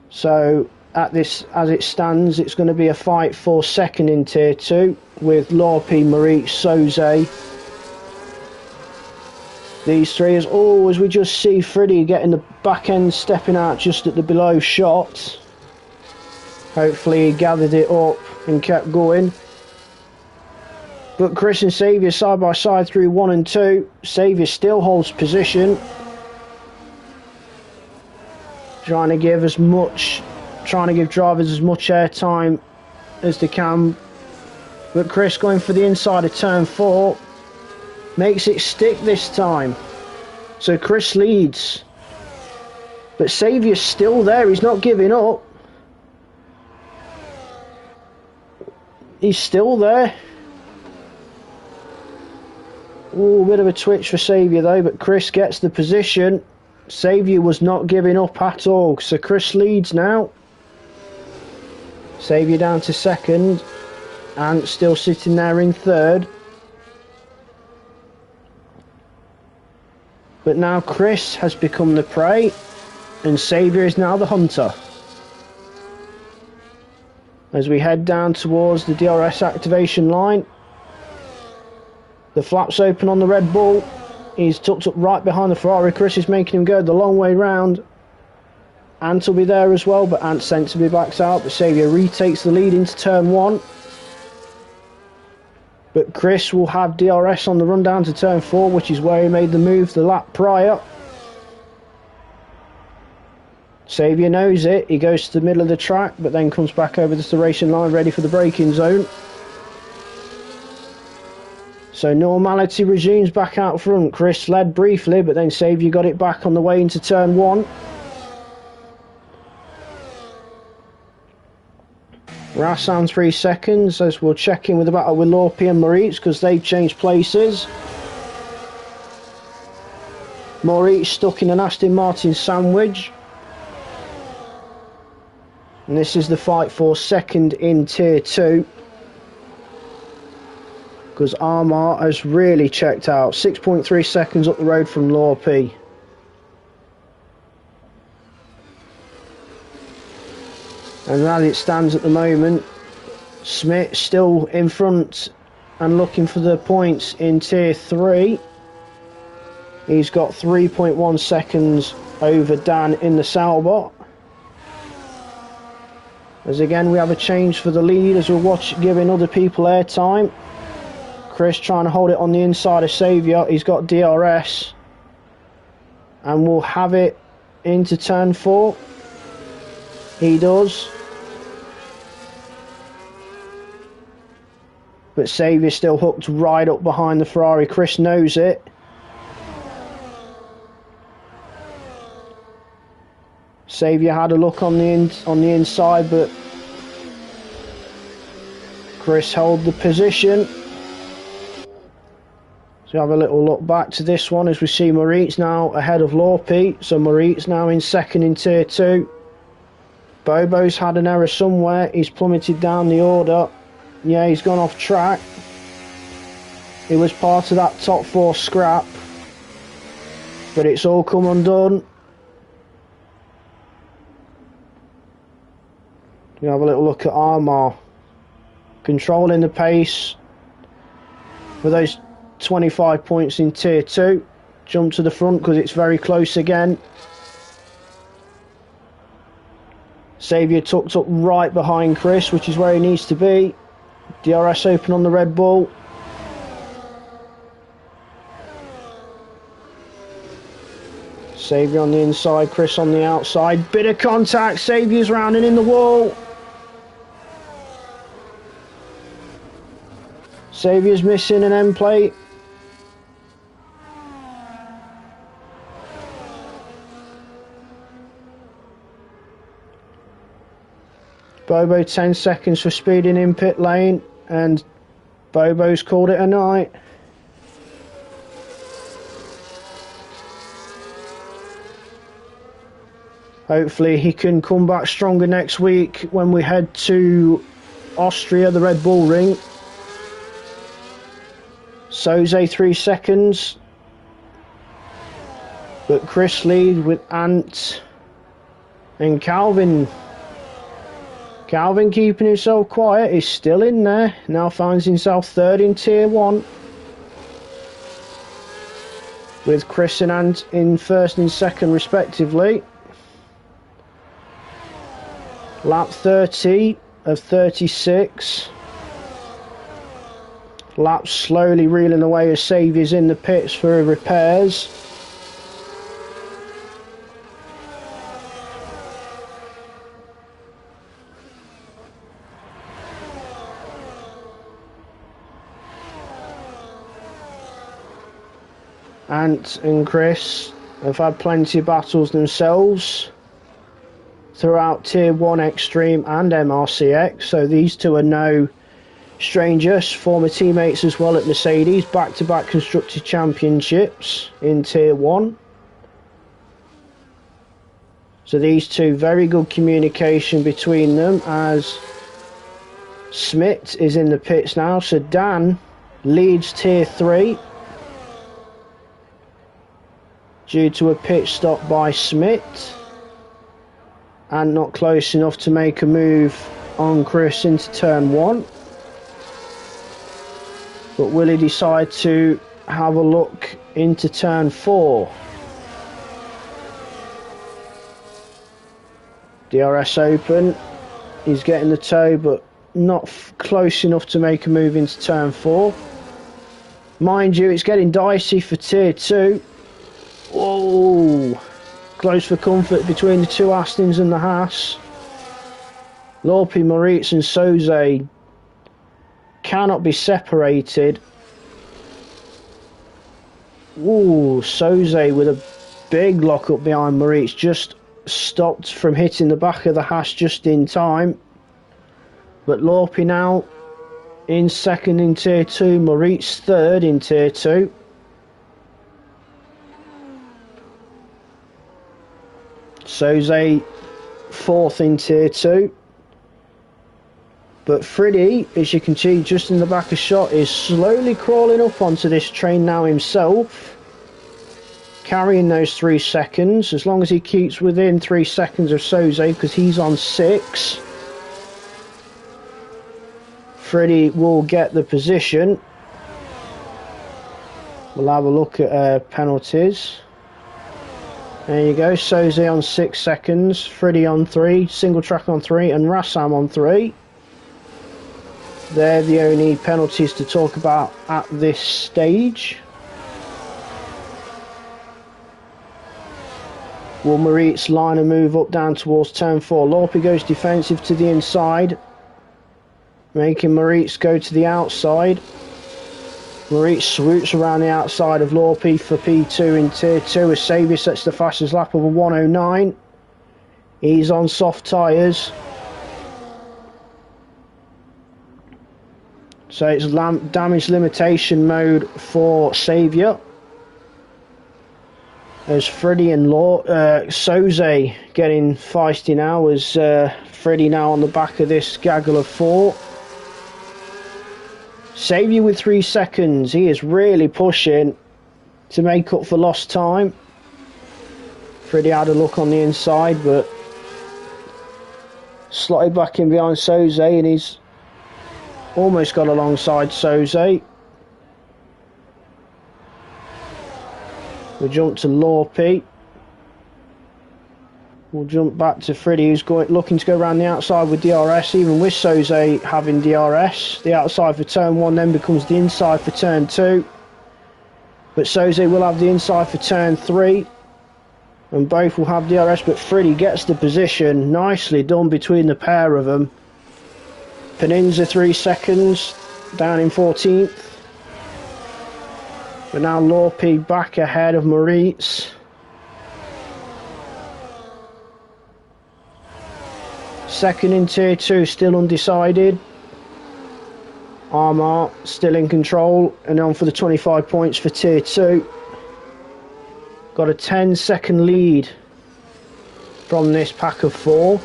So at this, as it stands, it's going to be a fight for second in tier 2 with Lorpe, Marie, Soze. These three, as always, we just see Freddie getting the back end, stepping out just at the below shot. Hopefully he gathered it up and kept going. But Chris and Saviour side by side through 1 and 2. Saviour still holds position, trying to give drivers as much airtime as they can. But Chris going for the inside of turn 4, makes it stick this time. So Chris leads, but Saviour's still there. He's not giving up. He's still there. Ooh, a bit of a twitch for Saviour though, but Chris gets the position. Saviour was not giving up at all, so Chris leads now. Saviour down to second, and still sitting there in third. But now Chris has become the prey, and Saviour is now the hunter. As we head down towards the DRS activation line, the flaps open on the Red Bull. He's tucked up right behind the Ferrari. Chris is making him go the long way round. Ant will be there as well, but Ant sensibly backs out. But Saviour retakes the lead into turn 1. But Chris will have DRS on the run down to turn 4, which is where he made the move the lap prior. Saviour knows it. He goes to the middle of the track, but then comes back over the racing line ready for the braking zone. So normality resumes back out front. Chris led briefly, but then Saviour got it back on the way into turn 1. Ras on 3 seconds, as we'll check in with the battle with Lorpe and Moritz, because they've changed places. Moritz stuck in an Aston Martin sandwich. And this is the fight for second in tier 2. Because Armar has really checked out. 6.3 seconds up the road from Lorpe. And as it stands at the moment, Smith still in front and looking for the points in tier 3. He's got 3.1 seconds over Dan in the Salbot. As again we have a change for the lead as we'll watch giving other people airtime. Chris trying to hold it on the inside of Saviour. He's got DRS. And we'll have it into turn 4. He does. But Saviour still hooked right up behind the Ferrari. Chris knows it. Saviour had a look on the inside, but Chris held the position. So have a little look back to this one as we see Moritz now ahead of Lorpe. So Moritz now in second in tier 2. Bobo's had an error somewhere. He's plummeted down the order. Yeah, he's gone off track. He was part of that top 4 scrap, but it's all come undone. You have a little look at Armar controlling the pace. for those 25 points in Tier 2. Jump to the front because it's very close again. Saviour tucked up right behind Chris, which is where he needs to be. DRS Open on the Red Bull. Saviour on the inside, Chris on the outside. Bit of contact, Saviour's rounding in the wall. Saviour's missing an end plate. Bobo 10 seconds for speeding in pit lane, and Bobo's called it a night. Hopefully he can come back stronger next week when we head to Austria, the Red Bull Ring. Soze 3 seconds. But Chris lead with Ant and Calvin. Calvin keeping himself quiet, he's still in there. Now finds himself third in Tier 1. With Chris and Ant in first and second respectively. Lap 30 of 36. Lap slowly reeling away as Saviour's in the pits for repairs. Ant and Chris have had plenty of battles themselves throughout Tier 1 X-Treme and MRCX, so these two are no strangers, former teammates as well at Mercedes, back-to-back Constructors' Championships in Tier 1. So these two, very good communication between them, as Smith is in the pits now, so Dan leads Tier 3 due to a pit stop by Smith. And not close enough to make a move on Chris into turn 1. But will he decide to have a look into turn 4? DRS Open. He's getting the toe, but not close enough to make a move into turn 4. Mind you, it's getting dicey for Tier 2. Whoa! Close for comfort between the two Astons and the Haas. Lorpe, Moritz and Soze cannot be separated. Ooh, Soze with a big lock-up behind Moritz, just stopped from hitting the back of the Haas just in time. But Lorpe now in second in Tier 2, Moritz third in Tier 2. Soze fourth in Tier 2. But Freddy, as you can see just in the back of shot, is slowly crawling up onto this train now himself, carrying those 3 seconds, as long as he keeps within 3 seconds of Soze, because he's on 6. Freddy will get the position. We'll have a look at penalties. There you go, Soze on 6 seconds, Freddy on 3, Single Track on 3 and Rassam on 3. They're the only penalties to talk about at this stage. Will Moritz line a move up down towards turn 4? Lorpe goes defensive to the inside, making Moritz go to the outside. Moritz swoops around the outside of Lorpe for P2 in Tier 2 as Saviour sets the fastest lap of a 1:09. He's on soft tyres. So it's damage limitation mode for Saviour. As Freddy and Soze getting feisty now, as Freddy now on the back of this gaggle of 4. Saviour with 3 seconds, he is really pushing to make up for lost time. Freddy had a look on the inside, but slotted back in behind Soze, and he's almost got alongside Soze. We jump to Lorpy. We'll jump back to Freddy, who's looking to go around the outside with DRS. Even with Soze having DRS, the outside for turn 1 then becomes the inside for turn 2. But Soze will have the inside for turn 3. And both will have DRS, but Freddy gets the position. Nicely done between the pair of them. Peninza 3 seconds, down in 14th. But now Lorpy back ahead of Moritz. Second in tier 2, still undecided. Armar still in control and on for the 25 points for tier 2. Got a 10-second lead from this pack of 4.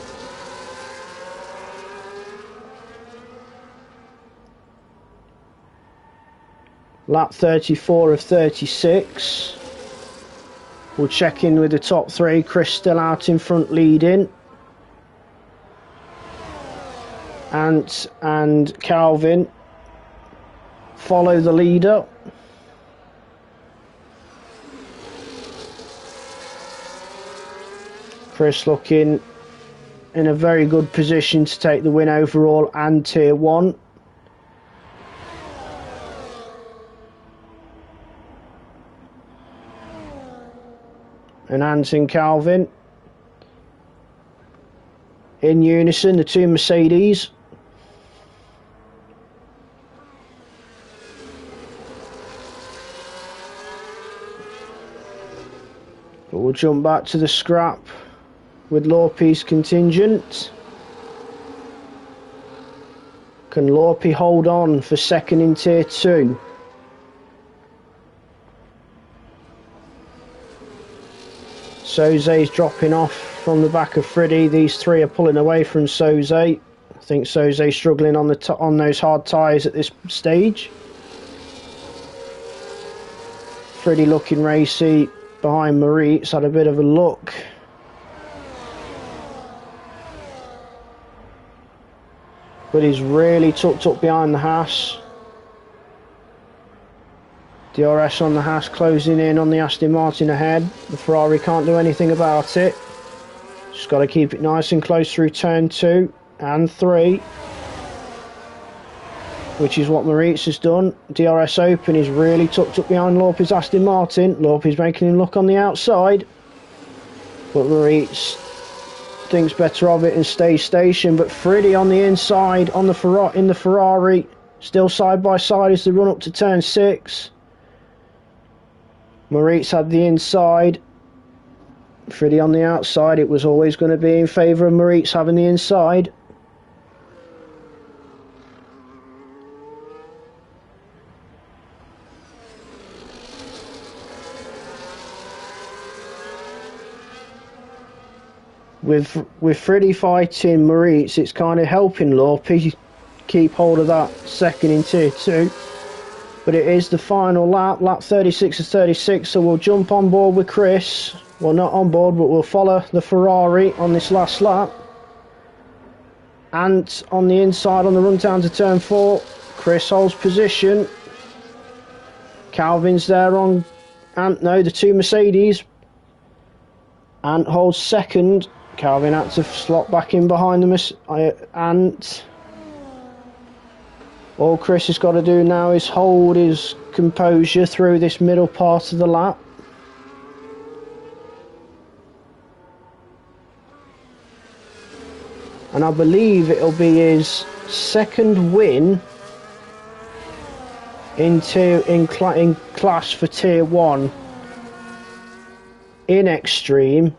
Lap 34 of 36. We'll check in with the top 3. Chris still out in front leading. Ant and Calvin follow the leader. Chris looking in a very good position to take the win overall and tier 1. And Ant and Calvin in unison, the 2 Mercedes. But we'll jump back to the scrap with Lorpy's contingent. Can Lorpy hold on for second in tier 2? Soze's dropping off from the back of Freddy. These 3 are pulling away from Soze. I think Soze's struggling on those hard tyres at this stage. Freddy looking racy behind Moritz, had a bit of a look. But he's really tucked up behind the Haas. DRS on the Haas closing in on the Aston Martin ahead. The Ferrari can't do anything about it. Just got to keep it nice and close through turn 2 and 3. Which is what Moritz has done. DRS open, is really tucked up behind Lorpy's Aston Martin. Lorpy's making him look on the outside. But Moritz thinks better of it and stays stationed. But Freddy on the inside in the Ferrari. Still side by side as they run up to turn 6. Moritz had the inside. Freddy on the outside. It was always going to be in favour of Moritz having the inside. With Freddy fighting Moritz, it's kind of helping Lorpy keep hold of that second in tier 2. But it is the final lap, lap 36 of 36, so we'll jump on board with Chris. Well, not on board, but we'll follow the Ferrari on this last lap. Ant on the inside on the run down to turn 4. Chris holds position. Calvin's there on Ant, no, the 2 Mercedes. Ant holds second. Calvin had to slot back in behind the Ant. All Chris has got to do now is hold his composure through this middle part of the lap. And I believe it'll be his second win in class for tier 1 in X-Treme,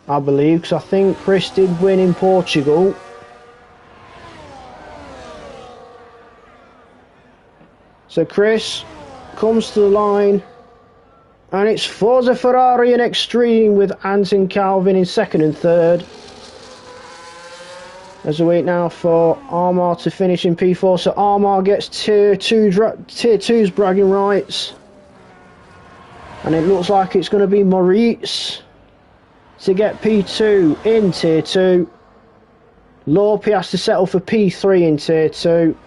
I believe, because I think Chris did win in Portugal. So Chris comes to the line, and it's Forza Ferrari in X-Treme with Ant and Calvin in second and third. As we wait now for Armar to finish in P4, so Armar gets tier 2's bragging rights. And it looks like it's going to be Moritz to get P2 in tier 2. Lorpy has to settle for P3 in tier 2.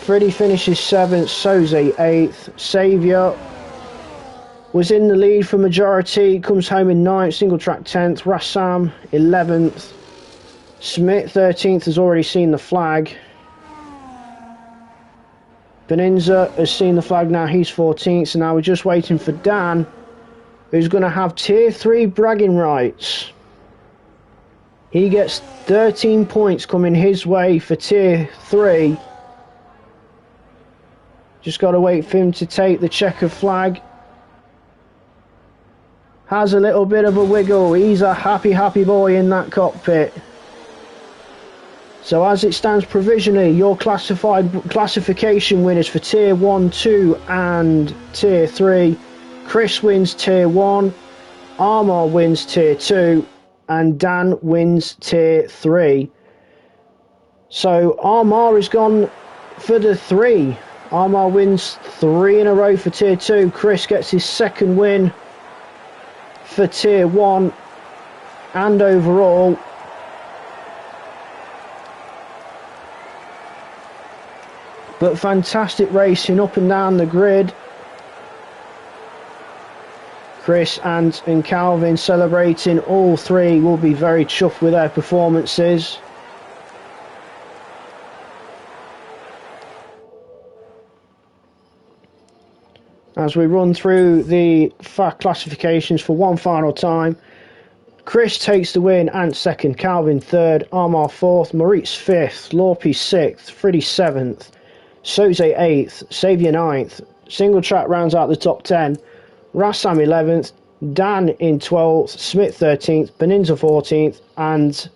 Freddy finishes 7th, Soze 8th, Saviour was in the lead for majority, comes home in 9th, single track 10th, Rassam 11th, Smith 13th has already seen the flag. Beninza has seen the flag now, he's 14th, so now we're just waiting for Dan, who's going to have tier 3 bragging rights. He gets 13 points coming his way for tier 3. Just got to wait for him to take the checkered flag. Has a little bit of a wiggle. He's a happy boy in that cockpit. So as it stands provisionally, your classification winners for tier 1, 2 and tier 3. Chris wins tier 1, Armor wins tier 2 and Dan wins tier 3. So Armor has gone for the 3. Armor wins 3 in a row for tier 2. Chris gets his second win for tier 1 and overall. But fantastic racing up and down the grid. Chris and Calvin celebrating. All 3 will be very chuffed with their performances. As we run through the classifications for one final time. Chris takes the win and second, Calvin third, Armar fourth, Maurice fifth, Lorpy sixth, Freddy seventh, Soze eighth, Saviour ninth. Single track rounds out the top 10. Rassam 11th, Dan in 12th, Smith 13th, Beninza 14th, and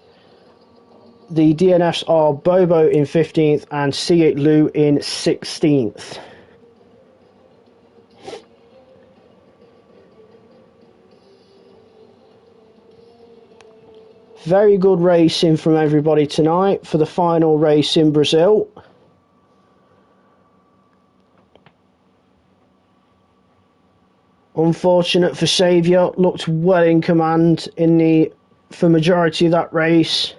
the DNFs are Bobo in 15th and C8 Lou in 16th. Very good racing from everybody tonight for the final race in Brazil. Unfortunate for Saviour, looked well in command for majority of that race.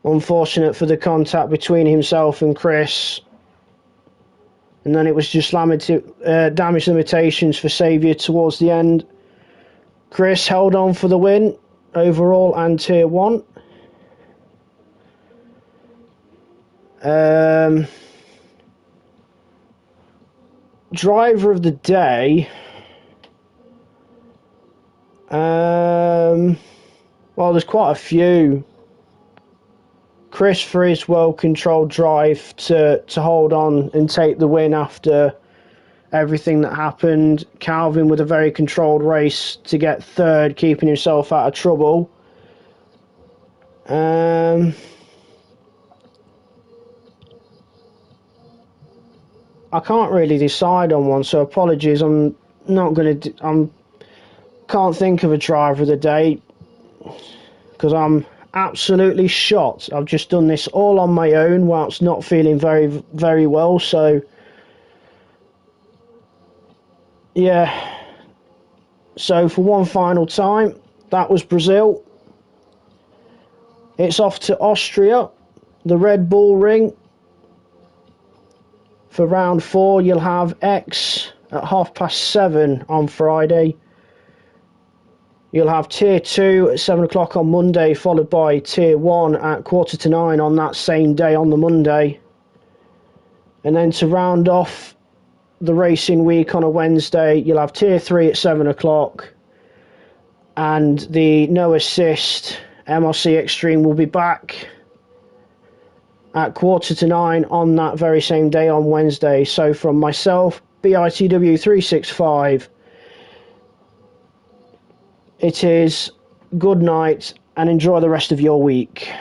Unfortunate for the contact between himself and Chris. And then it was just damage limitations for Saviour towards the end. Chris held on for the win overall and tier 1. Driver of the day. Well, there's quite a few. Chris for his well-controlled drive to hold on and take the win after everything that happened. Calvin with a very controlled race to get third, keeping himself out of trouble. I can't really decide on one, so apologies. I'm not going to. Can't think of a driver of the day because I'm absolutely shot. I've just done this all on my own whilst not feeling very, very well. So yeah. So for one final time, that was Brazil. It's off to Austria, the Red Bull Ring. For round 4, you'll have X at 7:30 on Friday. You'll have Tier 2 at 7 o'clock on Monday, followed by Tier 1 at 9:15 on that same day on the Monday. And then to round off the racing week on a Wednesday, you'll have Tier 3 at 7 o'clock. And the no assist MRC X-Treme will be back at 9:15 on that very same day on Wednesday. So from myself, BITW365, it is good night and enjoy the rest of your week.